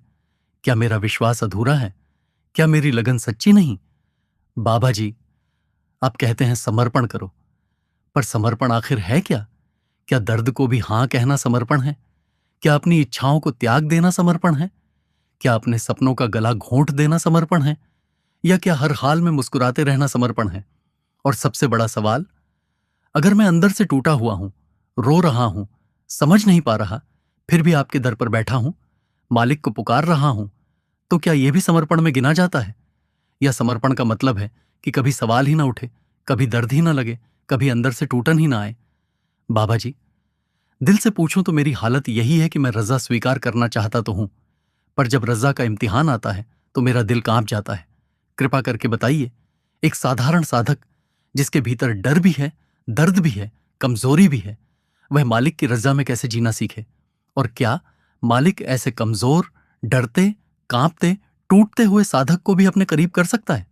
क्या मेरा विश्वास अधूरा है? क्या मेरी लगन सच्ची नहीं? बाबा जी, आप कहते हैं समर्पण करो, पर समर्पण आखिर है क्या? क्या दर्द को भी हां कहना समर्पण है? क्या अपनी इच्छाओं को त्याग देना समर्पण है? क्या अपने सपनों का गला घोंट देना समर्पण है? या क्या हर हाल में मुस्कुराते रहना समर्पण है? और सबसे बड़ा सवाल, अगर मैं अंदर से टूटा हुआ हूं, रो रहा हूं, समझ नहीं पा रहा, फिर भी आपके दर पर बैठा हूं, मालिक को पुकार रहा हूं, तो क्या यह भी समर्पण में गिना जाता है? या समर्पण का मतलब है कि कभी सवाल ही ना उठे, कभी दर्द ही ना लगे, कभी अंदर से टूटन ही ना आए? बाबा जी, दिल से पूछूं तो मेरी हालत यही है कि मैं रजा स्वीकार करना चाहता तो हूं, पर जब रजा का इम्तिहान आता है तो मेरा दिल कांप जाता है। कृपा करके बताइए, एक साधारण साधक जिसके भीतर डर भी है, दर्द भी है, कमजोरी भी है, वह मालिक की रजा में कैसे जीना सीखे? और क्या मालिक ऐसे कमजोर, डरते, कांपते, टूटते हुए साधक को भी अपने करीब कर सकता है?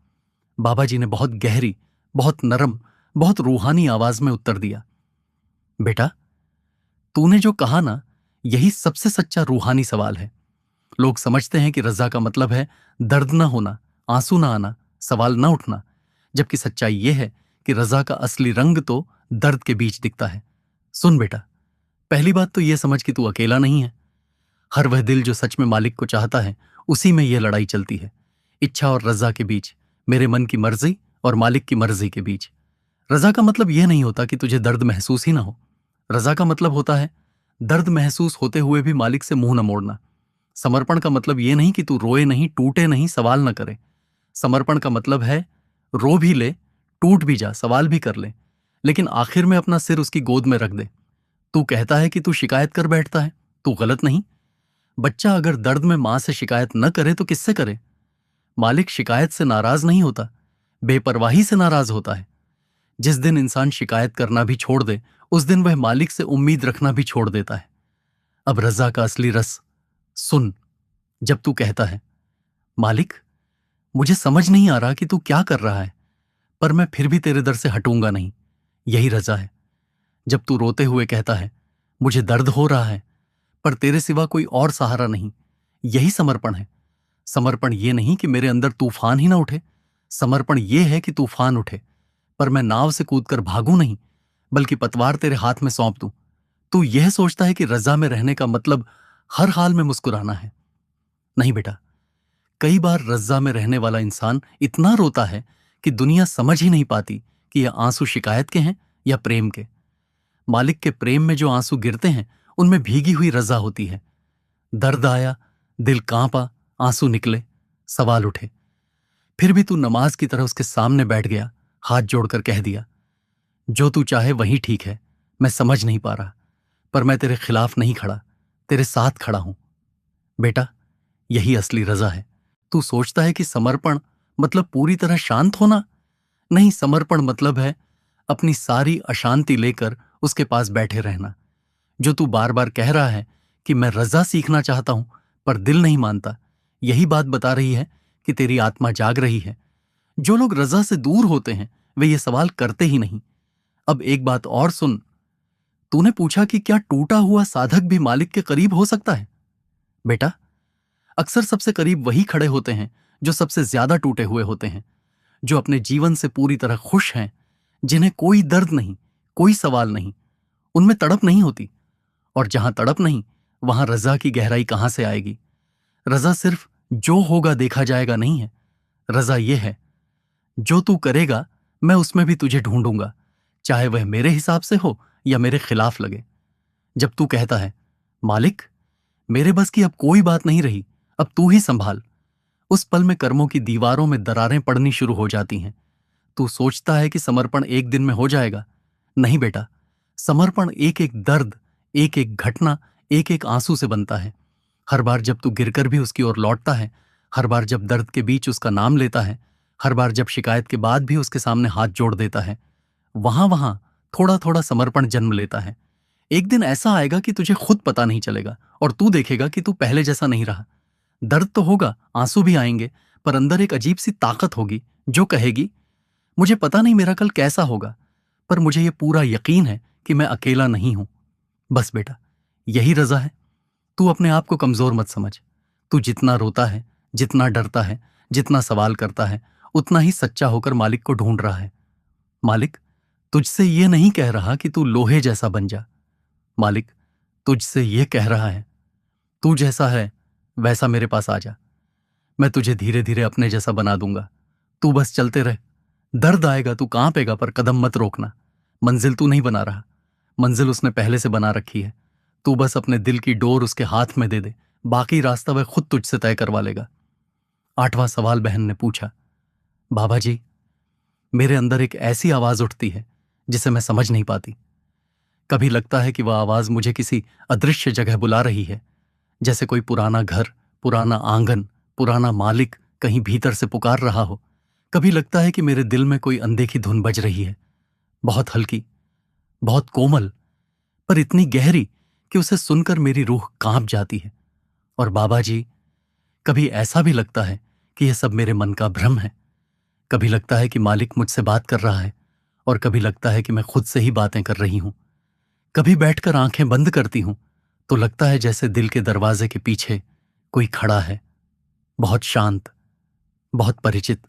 बाबा जी ने बहुत गहरी, बहुत नरम, बहुत रूहानी आवाज में उत्तर दिया, बेटा, तूने जो कहा ना, यही सबसे सच्चा रूहानी सवाल है। लोग समझते हैं कि रजा का मतलब है दर्द ना होना, आंसू ना आना, सवाल ना उठना, जबकि सच्चाई यह है कि रजा का असली रंग तो दर्द के बीच दिखता है। सुन बेटा, पहली बात तो यह समझ कि तू अकेला नहीं है। हर वह दिल जो सच में मालिक को चाहता है, उसी में यह लड़ाई चलती है, इच्छा और रजा के बीच, मेरे मन की मर्जी और मालिक की मर्जी के बीच। रजा का मतलब यह नहीं होता कि तुझे दर्द महसूस ही ना हो। रजा का मतलब होता है दर्द महसूस होते हुए भी मालिक से मुंह न मोड़ना। समर्पण का मतलब यह नहीं कि तू रोए नहीं, टूटे नहीं, सवाल न करे। समर्पण का मतलब है रो भी ले, टूट भी जा, सवाल भी कर ले, लेकिन आखिर में अपना सिर उसकी गोद में रख दे। तू कहता है कि तू शिकायत कर बैठता है, तू गलत नहीं। बच्चा अगर दर्द में मां से शिकायत न करे तो किससे करे? मालिक शिकायत से नाराज नहीं होता, बेपरवाही से नाराज होता है। जिस दिन इंसान शिकायत करना भी छोड़ दे, उस दिन वह मालिक से उम्मीद रखना भी छोड़ देता है। अब रजा का असली रस सुन। जब तू कहता है, मालिक, मुझे समझ नहीं आ रहा कि तू क्या कर रहा है, पर मैं फिर भी तेरे दर से हटूंगा नहीं, यही रजा है। जब तू रोते हुए कहता है, मुझे दर्द हो रहा है, पर तेरे सिवा कोई और सहारा नहीं, यही समर्पण है। समर्पण ये नहीं कि मेरे अंदर तूफान ही ना उठे, समर्पण ये है कि तूफान उठे, पर मैं नाव से कूदकर भागूं नहीं, बल्कि पतवार तेरे हाथ में सौंप दूं। तू यह सोचता है कि रजा में रहने का मतलब हर हाल में मुस्कुराना है। नहीं बेटा, कई बार रजा में रहने वाला इंसान इतना रोता है कि दुनिया समझ ही नहीं पाती कि यह आंसू शिकायत के हैं या प्रेम के। मालिक के प्रेम में जो आंसू गिरते हैं, उनमें भीगी हुई रजा होती है। दर्द आया, दिल कांपा, आंसू निकले, सवाल उठे। फिर भी तू नमाज की तरह उसके सामने बैठ गया, हाथ जोड़कर कह दिया, जो तू चाहे वही ठीक है। मैं समझ नहीं पा रहा, पर मैं तेरे खिलाफ नहीं खड़ा, तेरे साथ खड़ा हूं। बेटा, यही असली रजा है। तू सोचता है कि समर्पण मतलब पूरी तरह शांत होना। नहीं, समर्पण मतलब है अपनी सारी अशांति लेकर उसके पास बैठे रहना। जो तू बार बार कह रहा है कि मैं रजा सीखना चाहता हूं पर दिल नहीं मानता, यही बात बता रही है कि तेरी आत्मा जाग रही है। जो लोग रजा से दूर होते हैं वे ये सवाल करते ही नहीं। अब एक बात और सुन, तूने पूछा कि क्या टूटा हुआ साधक भी मालिक के करीब हो सकता है। बेटा, अक्सर सबसे करीब वही खड़े होते हैं जो सबसे ज्यादा टूटे हुए होते हैं, जो अपने जीवन से पूरी तरह खुश हैं, जिन्हें कोई दर्द नहीं, कोई सवाल नहीं, उनमें तड़प नहीं होती। और जहां तड़प नहीं वहां रजा की गहराई कहां से आएगी। रजा सिर्फ जो होगा देखा जाएगा नहीं है। रजा यह है, जो तू करेगा मैं उसमें भी तुझे ढूंढूंगा, चाहे वह मेरे हिसाब से हो या मेरे खिलाफ लगे। जब तू कहता है, मालिक मेरे बस की अब कोई बात नहीं रही, अब तू ही संभाल, उस पल में कर्मों की दीवारों में दरारें पड़नी शुरू हो जाती हैं। तू सोचता है कि समर्पण एक दिन में हो जाएगा। नहीं बेटा, समर्पण एक एक दर्द, एक एक घटना, एक एक आंसू से बनता है। हर बार जब तू गिरकर भी उसकी ओर लौटता है, हर बार जब दर्द के बीच उसका नाम लेता है, हर बार जब शिकायत के बाद भी उसके सामने हाथ जोड़ देता है, वहां वहां थोड़ा थोड़ा समर्पण जन्म लेता है। एक दिन ऐसा आएगा कि तुझे खुद पता नहीं चलेगा और तू देखेगा कि तू पहले जैसा नहीं रहा। दर्द तो होगा, आंसू भी आएंगे, पर अंदर एक अजीब सी ताकत होगी जो कहेगी, मुझे पता नहीं मेरा कल कैसा होगा, पर मुझे यह पूरा यकीन है कि मैं अकेला नहीं हूं। बस बेटा, यही रजा है। तू अपने आप को कमजोर मत समझ। तू जितना रोता है, जितना डरता है, जितना सवाल करता है, उतना ही सच्चा होकर मालिक को ढूंढ रहा है। मालिक तुझसे यह नहीं कह रहा कि तू लोहे जैसा बन जा। मालिक तुझसे यह कह रहा है, तू जैसा है वैसा मेरे पास आ जा। मैं तुझे धीरे धीरे अपने जैसा बना दूंगा। तू बस चलते रह। दर्द आएगा, तू कांपेगा, पर कदम मत रोकना। मंजिल तू नहीं बना रहा, मंजिल उसने पहले से बना रखी है। तू बस अपने दिल की डोर उसके हाथ में दे दे, बाकी रास्ता वह खुद तुझसे तय करवा लेगा। 8वां सवाल बहन ने पूछा, बाबा जी मेरे अंदर एक ऐसी आवाज उठती है जिसे मैं समझ नहीं पाती। कभी लगता है कि वह आवाज मुझे किसी अदृश्य जगह बुला रही है, जैसे कोई पुराना घर, पुराना आंगन, पुराना मालिक कहीं भीतर से पुकार रहा हो। कभी लगता है कि मेरे दिल में कोई अनदेखी धुन बज रही है, बहुत हल्की, बहुत कोमल, पर इतनी गहरी कि उसे सुनकर मेरी रूह कांप जाती है। और बाबा जी, कभी ऐसा भी लगता है कि यह सब मेरे मन का भ्रम है। कभी लगता है कि मालिक मुझसे बात कर रहा है और कभी लगता है कि मैं खुद से ही बातें कर रही हूं। कभी बैठकर आंखें बंद करती हूं तो लगता है जैसे दिल के दरवाजे के पीछे कोई खड़ा है, बहुत शांत, बहुत परिचित,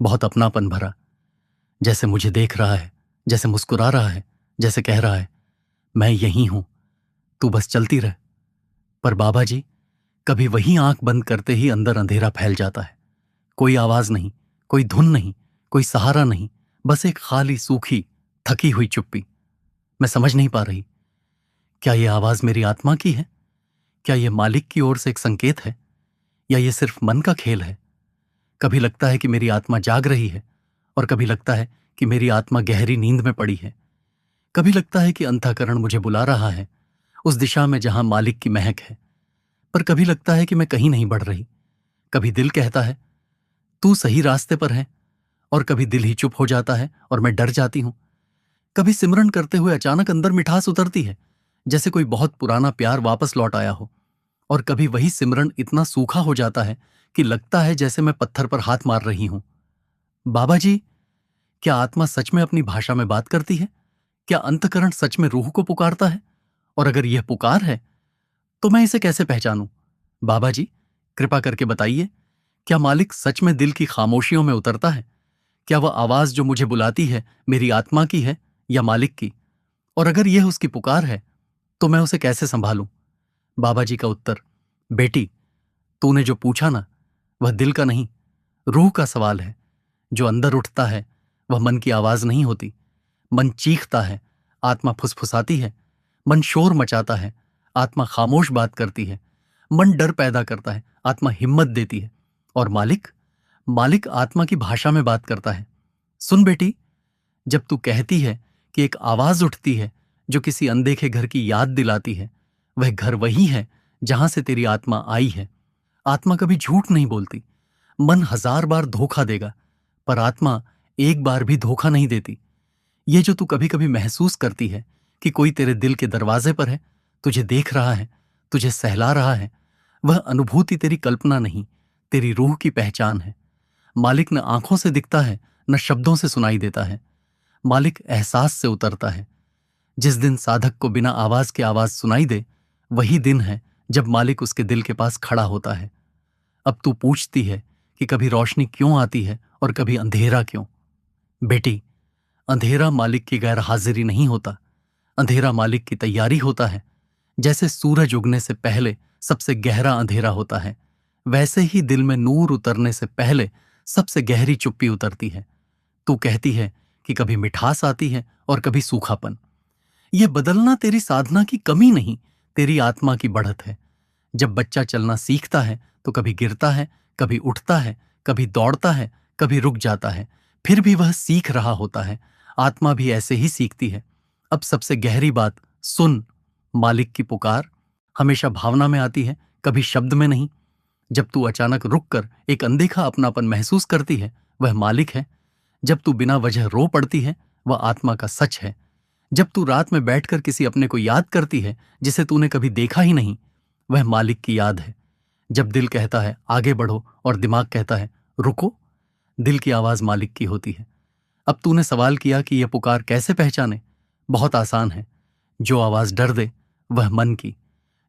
बहुत अपनापन भरा, जैसे मुझे देख रहा है, जैसे मुस्कुरा रहा है, जैसे कह रहा है, मैं यहीं हूं, तू बस चलती रह। पर बाबा जी, कभी वही आंख बंद करते ही अंदर अंधेरा फैल जाता है। कोई आवाज नहीं, कोई धुन नहीं, कोई सहारा नहीं, बस एक खाली, सूखी, थकी हुई चुप्पी। मैं समझ नहीं पा रही, क्या यह आवाज मेरी आत्मा की है? क्या यह मालिक की ओर से एक संकेत है, या यह सिर्फ मन का खेल है? कभी लगता है कि मेरी आत्मा जाग रही है और कभी लगता है कि मेरी आत्मा गहरी नींद में पड़ी है। कभी लगता है कि अंतःकरण मुझे बुला रहा है उस दिशा में जहां मालिक की महक है, पर कभी लगता है कि मैं कहीं नहीं बढ़ रही। कभी दिल कहता है तू सही रास्ते पर है, और कभी दिल ही चुप हो जाता है और मैं डर जाती हूं। कभी सिमरन करते हुए अचानक अंदर मिठास उतरती है, जैसे कोई बहुत पुराना प्यार वापस लौट आया हो, और कभी वही सिमरन इतना सूखा हो जाता है कि लगता है जैसे मैं पत्थर पर हाथ मार रही हूं। बाबा जी, क्या आत्मा सच में अपनी भाषा में बात करती है? क्या अंतःकरण सच में रूह को पुकारता है? और अगर यह पुकार है तो मैं इसे कैसे पहचानूं? बाबा जी, कृपा करके बताइए, क्या मालिक सच में दिल की खामोशियों में उतरता है? क्या वह आवाज जो मुझे बुलाती है मेरी आत्मा की है या मालिक की? और अगर यह उसकी पुकार है तो मैं उसे कैसे संभालूं? बाबा जी का उत्तर, बेटी, तूने जो पूछा ना, वह दिल का नहीं, रूह का सवाल है। जो अंदर उठता है वह मन की आवाज नहीं होती। मन चीखता है, आत्मा फुसफुसाती है। मन शोर मचाता है, आत्मा खामोश बात करती है। मन डर पैदा करता है, आत्मा हिम्मत देती है। और मालिक मालिक आत्मा की भाषा में बात करता है। सुन बेटी, जब तू कहती है कि एक आवाज उठती है जो किसी अनदेखे घर की याद दिलाती है, वह घर वही है जहां से तेरी आत्मा आई है। आत्मा कभी झूठ नहीं बोलती। मन 1000 बार धोखा देगा, पर आत्मा एक बार भी धोखा नहीं देती। ये जो तू कभी कभी महसूस करती है कि कोई तेरे दिल के दरवाजे पर है, तुझे देख रहा है, तुझे सहला रहा है, वह अनुभूति तेरी कल्पना नहीं, तेरी रूह की पहचान है। मालिक न आंखों से दिखता है, न शब्दों से सुनाई देता है। मालिक एहसास से उतरता है। जिस दिन साधक को बिना आवाज के आवाज सुनाई दे, वही दिन है जब मालिक उसके दिल के पास खड़ा होता है। अब तू पूछती है कि कभी रोशनी क्यों आती है और कभी अंधेरा क्यों। बेटी, अंधेरा मालिक की गैर हाजिरी नहीं होता, अंधेरा मालिक की तैयारी होता है। जैसे सूरज उगने से पहले सबसे गहरा अंधेरा होता है, वैसे ही दिल में नूर उतरने से पहले सबसे गहरी चुप्पी उतरती है। तू कहती है कि कभी मिठास आती है और कभी सूखापन। यह बदलना तेरी साधना की कमी नहीं, तेरी आत्मा की बढ़त है। जब बच्चा चलना सीखता है तो कभी गिरता है, कभी उठता है, कभी दौड़ता है, कभी रुक जाता है, फिर भी वह सीख रहा होता है। आत्मा भी ऐसे ही सीखती है। अब सबसे गहरी बात सुन, मालिक की पुकार हमेशा भावना में आती है, कभी शब्द में नहीं। जब तू अचानक रुककर एक अनदेखा अपनापन महसूस करती है, वह मालिक है। जब तू बिना वजह रो पड़ती है, वह आत्मा का सच है। जब तू रात में बैठकर किसी अपने को याद करती है जिसे तूने कभी देखा ही नहीं, वह मालिक की याद है। जब दिल कहता है आगे बढ़ो और दिमाग कहता है रुको, दिल की आवाज मालिक की होती है। अब तूने सवाल किया कि यह पुकार कैसे पहचाने। बहुत आसान है। जो आवाज डर दे वह मन की,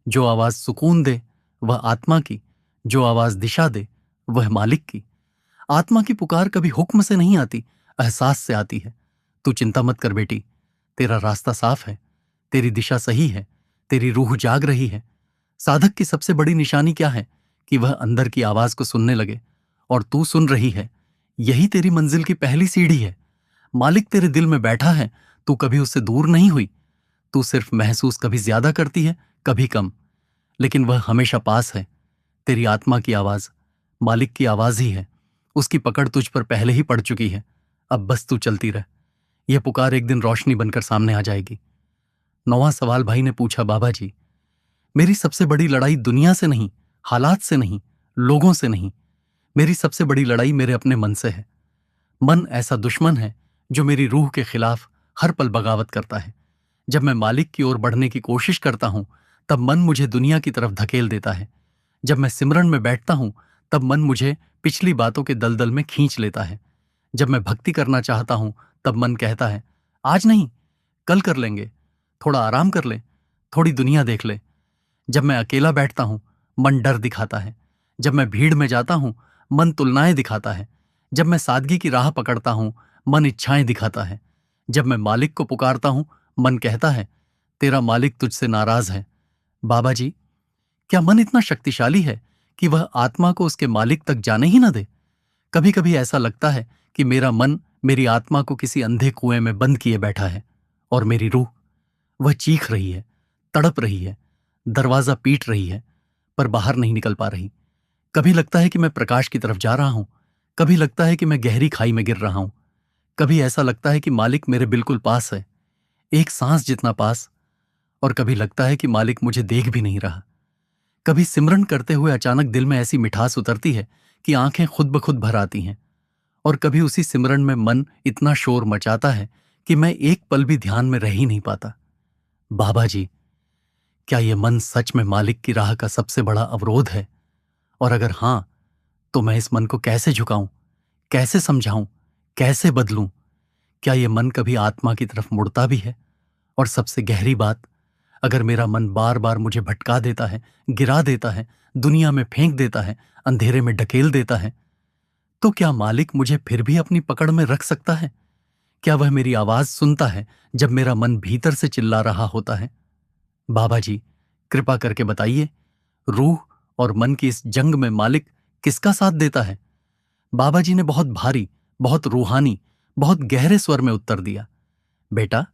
जो आवाज सुकून दे वह आत्मा की, जो आवाज दिशा दे वह मालिक की। आत्मा की पुकार कभी हुक्म से नहीं आती, एहसास से आती है। तू चिंता मत कर बेटी, तेरा रास्ता साफ है, तेरी दिशा सही है, तेरी रूह जाग रही है। साधक की सबसे बड़ी निशानी क्या है कि वह अंदर की आवाज को सुनने लगे, और तू सुन रही है। यही तेरी मंजिल की पहली सीढ़ी है। मालिक तेरे दिल में बैठा है, तू कभी उससे दूर नहीं हुई। तू सिर्फ महसूस कभी ज्यादा करती है, कभी कम, लेकिन वह हमेशा पास है। तेरी आत्मा की आवाज मालिक की आवाज ही है। उसकी पकड़ तुझ पर पहले ही पड़ चुकी है। अब बस तू चलती रह। यह पुकार एक दिन रोशनी बनकर सामने आ जाएगी। 9वां सवाल भाई ने पूछा, बाबा जी, मेरी सबसे बड़ी लड़ाई दुनिया से नहीं, हालात से नहीं, लोगों से नहीं, मेरी सबसे बड़ी लड़ाई मेरे अपने मन से है। मन ऐसा दुश्मन है जो मेरी रूह के खिलाफ हर पल बगावत करता है। जब मैं मालिक की ओर बढ़ने की कोशिश करता हूं, तब मन मुझे दुनिया की तरफ धकेल देता है। जब मैं सिमरन में बैठता हूं, तब मन मुझे पिछली बातों के दलदल में खींच लेता है। जब मैं भक्ति करना चाहता हूं, तब मन कहता है आज नहीं, कल कर लेंगे, थोड़ा आराम कर ले, थोड़ी दुनिया देख ले। जब मैं अकेला बैठता हूं, मन डर दिखाता है। जब मैं भीड़ में जाता हूं, मन तुलनाएं दिखाता है। जब मैं सादगी की राह पकड़ता हूं, मन इच्छाएं दिखाता है। जब मैं मालिक को पुकारता हूं, मन कहता है तेरा मालिक तुझसे नाराज है। बाबा जी, क्या मन इतना शक्तिशाली है कि वह आत्मा को उसके मालिक तक जाने ही न दे? कभी कभी ऐसा लगता है कि मेरा मन मेरी आत्मा को किसी अंधे कुएं में बंद किए बैठा है, और मेरी रूह वह चीख रही है, तड़प रही है, दरवाजा पीट रही है, पर बाहर नहीं निकल पा रही। कभी लगता है कि मैं प्रकाश की तरफ जा रहा हूं, कभी लगता है कि मैं गहरी खाई में गिर रहा हूं, कभी ऐसा लगता है कि मालिक मेरे बिल्कुल पास है, एक सांस जितना पास, और कभी लगता है कि मालिक मुझे देख भी नहीं रहा। कभी सिमरन करते हुए अचानक दिल में ऐसी मिठास उतरती है कि आंखें खुद ब खुद भर आती हैं, और कभी उसी सिमरन में मन इतना शोर मचाता है कि मैं एक पल भी ध्यान में रह ही नहीं पाता। बाबा जी, क्या यह मन सच में मालिक की राह का सबसे बड़ा अवरोध है? और अगर हां, तो मैं इस मन को कैसे झुकाऊं, कैसे समझाऊं, कैसे बदलूं? क्या यह मन कभी आत्मा की तरफ मुड़ता भी है? और सबसे गहरी बात, अगर मेरा मन बार बार मुझे भटका देता है, गिरा देता है, दुनिया में फेंक देता है, अंधेरे में ढकेल देता है, तो क्या मालिक मुझे फिर भी अपनी पकड़ में रख सकता है? क्या वह मेरी आवाज सुनता है जब मेरा मन भीतर से चिल्ला रहा होता है? बाबा जी, कृपा करके बताइए, रूह और मन की इस जंग में मालिक किसका साथ देता है? बाबा जी ने बहुत भारी, बहुत रूहानी, बहुत गहरे स्वर में उत्तर दिया, बेटा,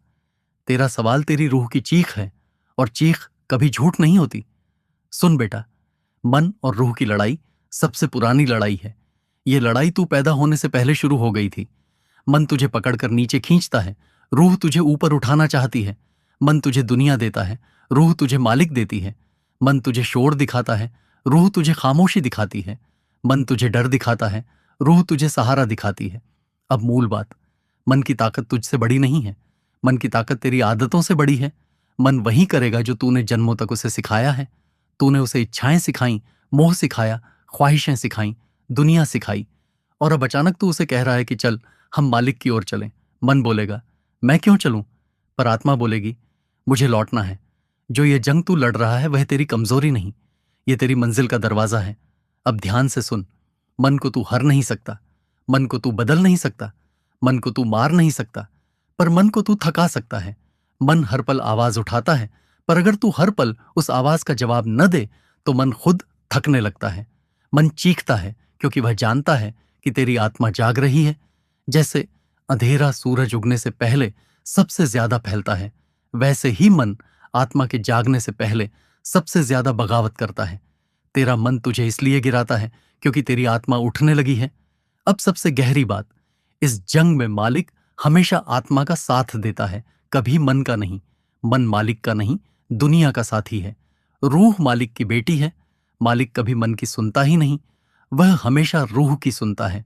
तेरा सवाल तेरी रूह की चीख है, और चीख कभी झूठ नहीं होती। सुन बेटा, मन और रूह की लड़ाई सबसे पुरानी लड़ाई है। ये लड़ाई तू पैदा होने से पहले शुरू हो गई थी। मन तुझे पकड़कर नीचे खींचता है, रूह तुझे ऊपर उठाना चाहती है। मन तुझे दुनिया देता है, रूह तुझे मालिक देती है। मन तुझे शोर दिखाता है, रूह तुझे खामोशी दिखाती है। मन तुझे डर दिखाता है, रूह तुझे सहारा दिखाती है। अब मूल बात, मन की ताकत तुझसे बड़ी नहीं है। मन की ताकत तेरी आदतों से बड़ी है। मन वही करेगा जो तूने जन्मों तक उसे सिखाया है। तूने उसे इच्छाएं सिखाई, मोह सिखाया, ख्वाहिशें सिखाई, दुनिया सिखाई, और अब अचानक तू उसे कह रहा है कि चल हम मालिक की ओर चलें। मन बोलेगा मैं क्यों चलूं? पर आत्मा बोलेगी मुझे लौटना है। जो ये जंग तू लड़ रहा है वह तेरी कमजोरी नहीं, ये तेरी मंजिल का दरवाजा है। अब ध्यान से सुन, मन को तू हर नहीं सकता, मन को तू बदल नहीं सकता, मन को तू मार नहीं सकता, पर मन को तू थका सकता है। मन हर पल आवाज उठाता है, पर अगर तू हर पल उस आवाज का जवाब न दे तो मन खुद थकने लगता है। मन चीखता है क्योंकि वह जानता है कि तेरी आत्मा जाग रही है। जैसे अंधेरा सूरज उगने से पहले सबसे ज्यादा फैलता है, वैसे ही मन आत्मा के जागने से पहले सबसे ज्यादा बगावत करता है। तेरा मन तुझे इसलिए गिराता है क्योंकि तेरी आत्मा उठने लगी है। अब सबसे गहरी बात, इस जंग में मालिक हमेशा आत्मा का साथ देता है, कभी मन का नहीं। मन मालिक का नहीं, दुनिया का साथी है। रूह मालिक की बेटी है। मालिक कभी मन की सुनता ही नहीं, वह हमेशा रूह की सुनता है।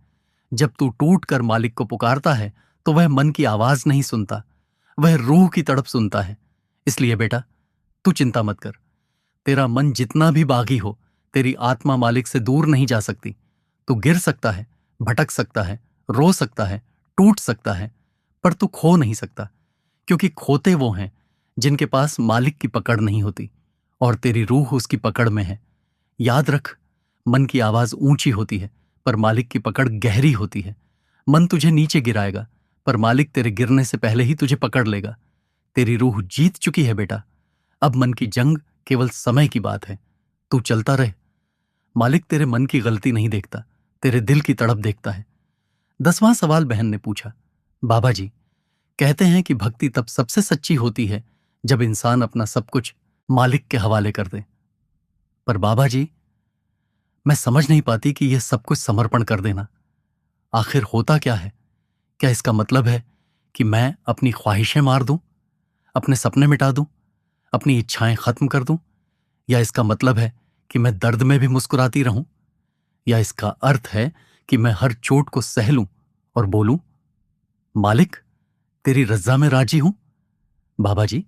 जब तू टूट कर मालिक को पुकारता है तो वह मन की आवाज नहीं सुनता, वह रूह की तड़प सुनता है। इसलिए बेटा तू चिंता मत कर। तेरा मन जितना भी बागी हो, तेरी आत्मा मालिक से दूर नहीं जा सकती। तू गिर सकता है, भटक सकता है, रो सकता है, टूट सकता है, पर तू खो नहीं सकता, क्योंकि खोते वो हैं जिनके पास मालिक की पकड़ नहीं होती, और तेरी रूह उसकी पकड़ में है। याद रख, मन की आवाज ऊंची होती है पर मालिक की पकड़ गहरी होती है। मन तुझे नीचे गिराएगा पर मालिक तेरे गिरने से पहले ही तुझे पकड़ लेगा। तेरी रूह जीत चुकी है बेटा। अब मन की जंग केवल समय की बात है। तू चलता रहे। मालिक तेरे मन की गलती नहीं देखता, तेरे दिल की तड़प देखता है। 10वां सवाल बहन ने पूछा, बाबा जी कहते हैं कि भक्ति तब सबसे सच्ची होती है जब इंसान अपना सब कुछ मालिक के हवाले कर दे। पर बाबा जी मैं समझ नहीं पाती कि यह सब कुछ समर्पण कर देना आखिर होता क्या है? क्या इसका मतलब है कि मैं अपनी ख्वाहिशें मार दूं, अपने सपने मिटा दूं, अपनी इच्छाएं खत्म कर दूं? या इसका मतलब है कि मैं दर्द में भी मुस्कुराती रहूं? या इसका अर्थ है कि मैं हर चोट को सह लूं और बोलूं मालिक तेरी रज़ा में राजी हूं? बाबा जी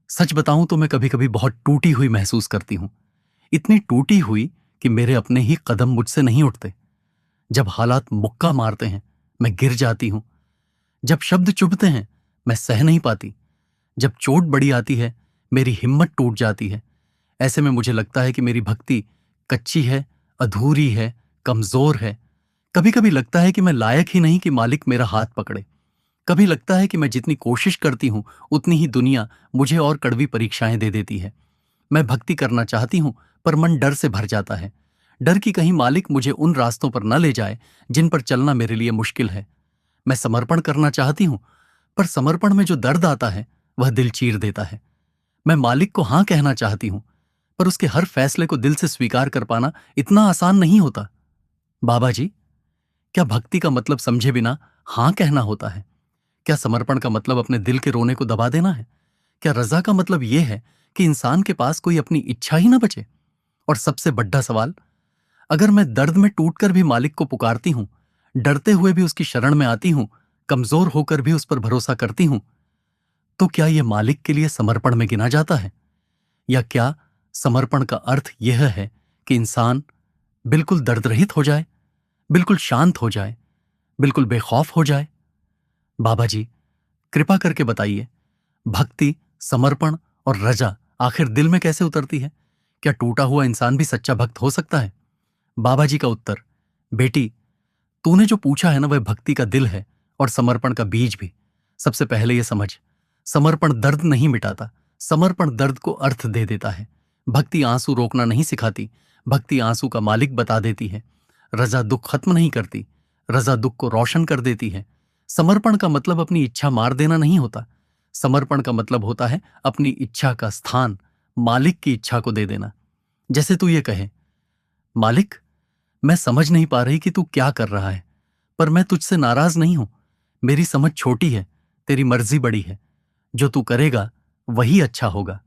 सच बताऊं तो मैं कभी कभी बहुत टूटी हुई महसूस करती हूं, इतनी टूटी हुई कि मेरे अपने ही कदम मुझसे नहीं उठते। जब हालात मुक्का मारते हैं मैं गिर जाती हूं, जब शब्द चुभते हैं मैं सह नहीं पाती, जब चोट बड़ी आती है मेरी हिम्मत टूट जाती है। ऐसे में मुझे लगता है कि मेरी भक्ति कच्ची है, अधूरी है, कमजोर है। कभी कभी लगता है कि मैं लायक ही नहीं कि मालिक मेरा हाथ पकड़े। कभी लगता है कि मैं जितनी कोशिश करती हूं उतनी ही दुनिया मुझे और कड़वी परीक्षाएं दे देती है। मैं भक्ति करना चाहती हूं पर मन डर से भर जाता है, डर कि कहीं मालिक मुझे उन रास्तों पर न ले जाए जिन पर चलना मेरे लिए मुश्किल है। मैं समर्पण करना चाहती हूं पर समर्पण में जो दर्द आता है वह दिल चीर देता है। मैं मालिक को हां कहना चाहती हूं पर उसके हर फैसले को दिल से स्वीकार कर पाना इतना आसान नहीं होता। बाबा जी क्या भक्ति का मतलब समझे बिना हां कहना होता है? क्या समर्पण का मतलब अपने दिल के रोने को दबा देना है? क्या रजा का मतलब यह है कि इंसान के पास कोई अपनी इच्छा ही ना बचे? और सबसे बड़ा सवाल, अगर मैं दर्द में टूटकर भी मालिक को पुकारती हूं, डरते हुए भी उसकी शरण में आती हूं, कमजोर होकर भी उस पर भरोसा करती हूं, तो क्या यह मालिक के लिए समर्पण में गिना जाता है? या क्या समर्पण का अर्थ यह है कि इंसान बिल्कुल दर्द रहित हो जाए, बिल्कुल शांत हो जाए, बिल्कुल बेखौफ हो जाए? बाबा जी कृपा करके बताइए, भक्ति, समर्पण और रजा आखिर दिल में कैसे उतरती है? क्या टूटा हुआ इंसान भी सच्चा भक्त हो सकता है? बाबा जी का उत्तर, बेटी तूने जो पूछा है ना वह भक्ति का दिल है और समर्पण का बीज भी। सबसे पहले यह समझ, समर्पण दर्द नहीं मिटाता, समर्पण दर्द को अर्थ दे देता है। भक्ति आंसू रोकना नहीं सिखाती, भक्ति आंसू का मालिक बता देती है। रजा दुख खत्म नहीं करती, रजा दुख को रोशन कर देती है। समर्पण का मतलब अपनी इच्छा मार देना नहीं होता, समर्पण का मतलब होता है अपनी इच्छा का स्थान मालिक की इच्छा को दे देना। जैसे तू ये कहे, मालिक, मैं समझ नहीं पा रही कि तू क्या कर रहा है, पर मैं तुझसे नाराज नहीं हूं। मेरी समझ छोटी है, तेरी मर्जी बड़ी है। जो तू करेगा वही अच्छा होगा।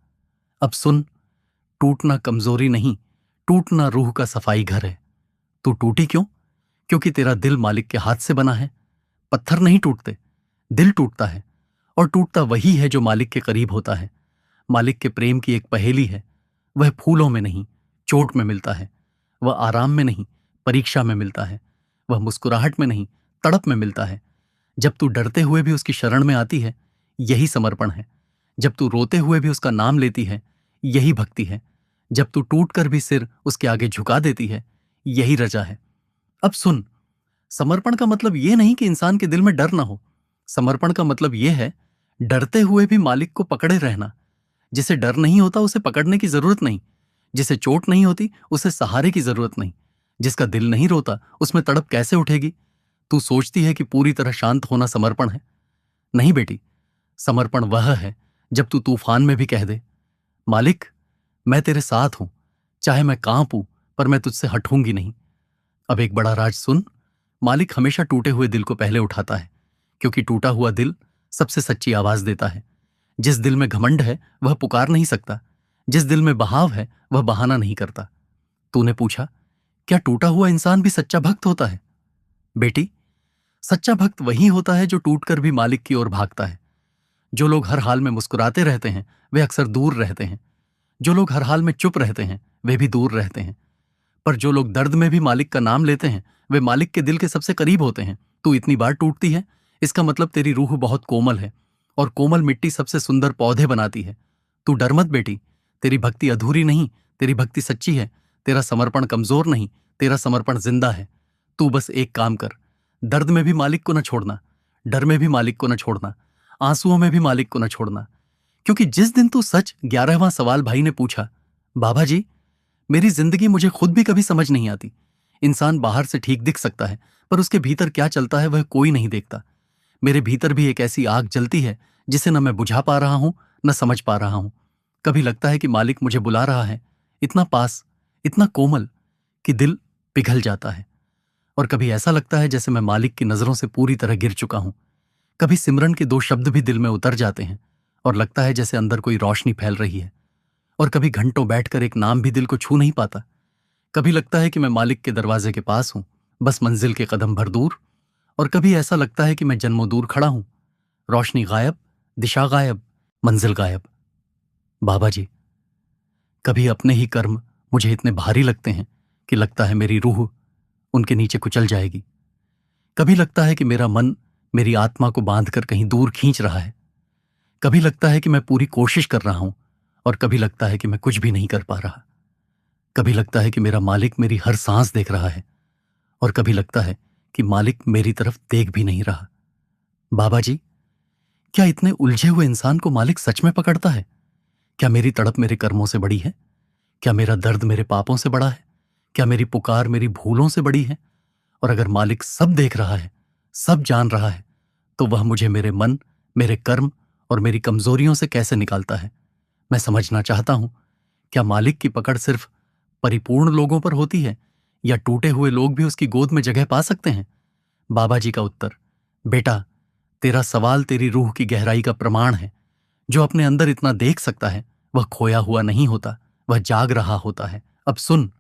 अब सुन, टूटना कमजोरी नहीं, टूटना रूह का सफाई घर है। तू टूटी क्यों? क्योंकि तेरा दिल मालिक के हाथ से बना है। पत्थर नहीं टूटते, दिल टूटता है, और टूटता वही है जो मालिक के करीब होता है। मालिक के प्रेम की एक पहेली है। वह फूलों में नहीं, चोट में मिलता है। वह आराम में नहीं, परीक्षा में मिलता है। वह मुस्कुराहट में नहीं, तड़प में मिलता है। जब तू डरते हुए भी उसकी शरण में आती है, यही समर्पण है। जब तू रोते हुए भी उसका नाम लेती है, यही भक्ति है। जब तू टूट कर भी सिर उसके आगे झुका देती है, यही रजा है। अब सुन, समर्पण का मतलब यह नहीं कि इंसान के दिल में डर ना हो। समर्पण का मतलब यह है डरते हुए भी मालिक को पकड़े रहना। जिसे डर नहीं होता उसे पकड़ने की जरूरत नहीं। जिसे चोट नहीं होती उसे सहारे की जरूरत नहीं। जिसका दिल नहीं रोता उसमें तड़प कैसे उठेगी? तू सोचती है कि पूरी तरह शांत होना समर्पण है। नहीं बेटी, समर्पण वह है जब तू तूफान में भी कह दे, मालिक मैं तेरे साथ हूं, चाहे मैं कांपूं पर मैं तुझसे हटूंगी नहीं। अब एक बड़ा राज सुन, मालिक हमेशा टूटे हुए दिल को पहले उठाता है, क्योंकि टूटा हुआ दिल सबसे सच्ची आवाज देता है। जिस दिल में घमंड है वह पुकार नहीं सकता। जिस दिल में बहाव है वह बहाना नहीं करता। तूने पूछा, क्या टूटा हुआ इंसान भी सच्चा भक्त होता है? बेटी, सच्चा भक्त वही होता है जो टूटकर भी मालिक की ओर भागता है। जो लोग हर हाल में मुस्कुराते रहते हैं वे अक्सर दूर रहते हैं। जो लोग हर हाल में चुप रहते हैं वे भी दूर रहते हैं। पर जो लोग दर्द में भी मालिक का नाम लेते हैं वे मालिक के दिल के सबसे करीब होते हैं। तू इतनी बार टूटती है, इसका मतलब तेरी रूह बहुत कोमल है, और कोमल मिट्टी सबसे सुंदर पौधे बनाती है। तू डर मत बेटी, तेरी भक्ति अधूरी नहीं, तेरी भक्ति सच्ची है। तेरा समर्पण कमजोर नहीं, तेरा समर्पण जिंदा है। तू बस एक काम कर, दर्द में भी मालिक को न छोड़ना, डर में भी मालिक को न छोड़ना, आंसुओं में भी मालिक को न छोड़ना। क्योंकि जिस दिन तू सच 11वां सवाल भाई ने पूछा, बाबा जी मेरी जिंदगी मुझे खुद भी कभी समझ नहीं आती। इंसान बाहर से ठीक दिख सकता है पर उसके भीतर क्या चलता है वह कोई नहीं देखता। मेरे भीतर भी एक ऐसी आग जलती है जिसे न मैं बुझा पा रहा हूं न समझ पा रहा हूं। कभी लगता है कि मालिक मुझे बुला रहा है, इतना पास, इतना कोमल कि दिल पिघल जाता है। और कभी ऐसा लगता है जैसे मैं मालिक की नजरों से पूरी तरह गिर चुका हूं। कभी सिमरन के 2 शब्द भी दिल में उतर जाते हैं और लगता है जैसे अंदर कोई रोशनी फैल रही है। और कभी घंटों बैठकर एक नाम भी दिल को छू नहीं पाता। कभी लगता है कि मैं मालिक के दरवाजे के पास हूं, बस मंजिल के कदम भर दूर। और कभी ऐसा लगता है कि मैं जन्मों दूर खड़ा हूं, रोशनी गायब, दिशा गायब, मंजिल गायब। बाबा जी, कभी अपने ही कर्म मुझे इतने भारी लगते हैं कि लगता है मेरी रूह उनके नीचे कुचल जाएगी। कभी लगता है कि मेरा मन मेरी आत्मा को बांधकर कहीं दूर खींच रहा है। कभी लगता है कि मैं पूरी कोशिश कर रहा हूं, और कभी लगता है कि मैं कुछ भी नहीं कर पा रहा। कभी लगता है कि मेरा मालिक मेरी हर सांस देख रहा है, और कभी लगता है कि मालिक मेरी तरफ देख भी नहीं रहा। बाबा जी, क्या इतने उलझे हुए इंसान को मालिक सच में पकड़ता है? क्या मेरी तड़प मेरे कर्मों से बड़ी है? क्या मेरा दर्द मेरे पापों से बड़ा है? क्या मेरी पुकार मेरी भूलों से बड़ी है? और अगर मालिक सब देख रहा है, सब जान रहा है, तो वह मुझे मेरे मन, मेरे कर्म और मेरी कमजोरियों से कैसे निकालता है? मैं समझना चाहता हूं, क्या मालिक की पकड़ सिर्फ परिपूर्ण लोगों पर होती है, या टूटे हुए लोग भी उसकी गोद में जगह पा सकते हैं? बाबा जी का उत्तर, बेटा तेरा सवाल तेरी रूह की गहराई का प्रमाण है। जो अपने अंदर इतना देख सकता है वह खोया हुआ नहीं होता, वह जाग रहा होता है। अब सुन,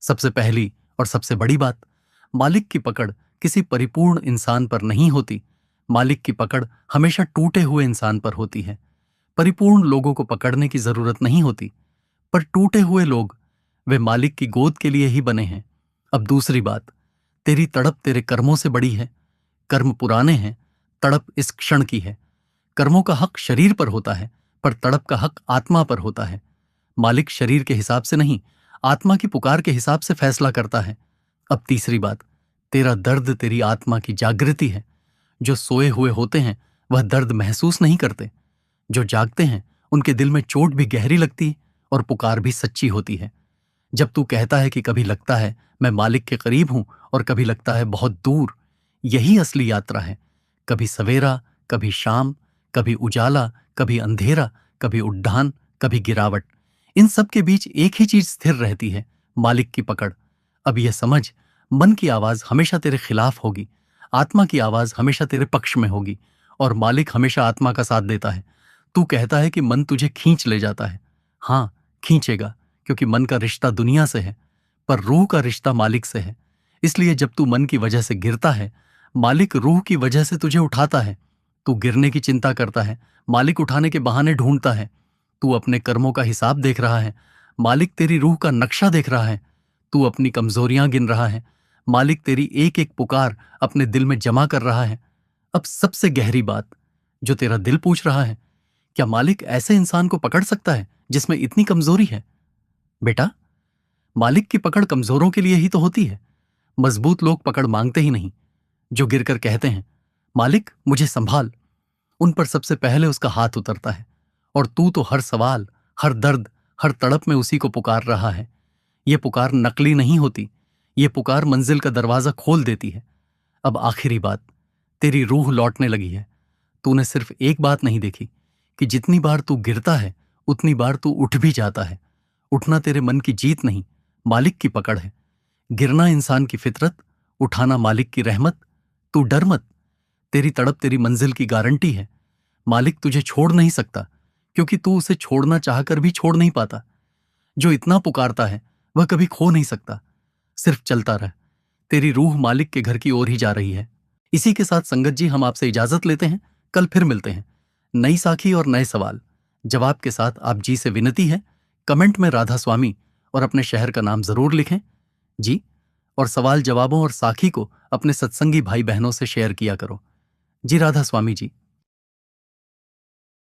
सबसे पहली और सबसे बड़ी बात, मालिक की पकड़ किसी परिपूर्ण इंसान पर नहीं होती। मालिक की पकड़ हमेशा टूटे हुए इंसान पर होती है। परिपूर्ण लोगों को पकड़ने की जरूरत नहीं होती, पर टूटे हुए लोग वे मालिक की गोद के लिए ही बने हैं। अब दूसरी बात, तेरी तड़प तेरे कर्मों से बड़ी है। कर्म पुराने हैं, तड़प इस क्षण की है। कर्मों का हक शरीर पर होता है, पर तड़प का हक आत्मा पर होता है। मालिक शरीर के हिसाब से नहीं, आत्मा की पुकार के हिसाब से फैसला करता है। अब तीसरी बात, तेरा दर्द तेरी आत्मा की जागृति है। जो सोए हुए होते हैं वह दर्द महसूस नहीं करते। जो जागते हैं उनके दिल में चोट भी गहरी लगती और पुकार भी सच्ची होती है। जब तू कहता है कि कभी लगता है मैं मालिक के करीब हूं और कभी लगता है बहुत दूर, यही असली यात्रा है। कभी सवेरा, कभी शाम, कभी उजाला, कभी अंधेरा, कभी उड्डान, कभी गिरावट। इन सब के बीच एक ही चीज स्थिर रहती है, मालिक की पकड़। अब यह समझ, मन की आवाज हमेशा तेरे खिलाफ होगी, आत्मा की आवाज हमेशा तेरे पक्ष में होगी, और मालिक हमेशा आत्मा का साथ देता है। तू कहता है कि मन तुझे खींच ले जाता है। हाँ, खींचेगा, क्योंकि मन का रिश्ता दुनिया से है, पर रूह का रिश्ता मालिक से है। इसलिए जब तू मन की वजह से गिरता है, मालिक रूह की वजह से तुझे उठाता है। तू गिरने की चिंता करता है, मालिक उठाने के बहाने ढूंढता है। तू अपने कर्मों का हिसाब देख रहा है, मालिक तेरी रूह का नक्शा देख रहा है। तू अपनी कमजोरियां गिन रहा है, मालिक तेरी एक एक पुकार अपने दिल में जमा कर रहा है। अब सबसे गहरी बात जो तेरा दिल पूछ रहा है, क्या मालिक ऐसे इंसान को पकड़ सकता है जिसमें इतनी कमजोरी है? बेटा, मालिक की पकड़ कमजोरों के लिए ही तो होती है। मजबूत लोग पकड़ मांगते ही नहीं। जो गिरकर कहते हैं, मालिक मुझे संभाल, उन पर सबसे पहले उसका हाथ उतरता है। और तू तो हर सवाल, हर दर्द, हर तड़प में उसी को पुकार रहा है। यह पुकार नकली नहीं होती, यह पुकार मंजिल का दरवाजा खोल देती है। अब आखिरी बात, तेरी रूह लौटने लगी है। तूने सिर्फ एक बात नहीं देखी कि जितनी बार तू गिरता है उतनी बार तू उठ भी जाता है। उठना तेरे मन की जीत नहीं, मालिक की पकड़ है। गिरना इंसान की फितरत, उठाना मालिक की रहमत। तू डर मत, तेरी तड़प तेरी मंजिल की गारंटी है। मालिक तुझे छोड़ नहीं सकता, क्योंकि तू उसे छोड़ना चाहकर भी छोड़ नहीं पाता। जो इतना पुकारता है वह कभी खो नहीं सकता। सिर्फ चलता रह, तेरी रूह मालिक के घर की ओर ही जा रही है। इसी के साथ संगत जी, हम आपसे इजाजत लेते हैं। कल फिर मिलते हैं, नई साखी और नए सवाल जवाब के साथ। आप जी से विनती है, कमेंट में राधा स्वामी और अपने शहर का नाम जरूर लिखें जी। और सवाल जवाबों और साखी को अपने सत्संगी भाई बहनों से शेयर किया करो जी। राधा स्वामी जी।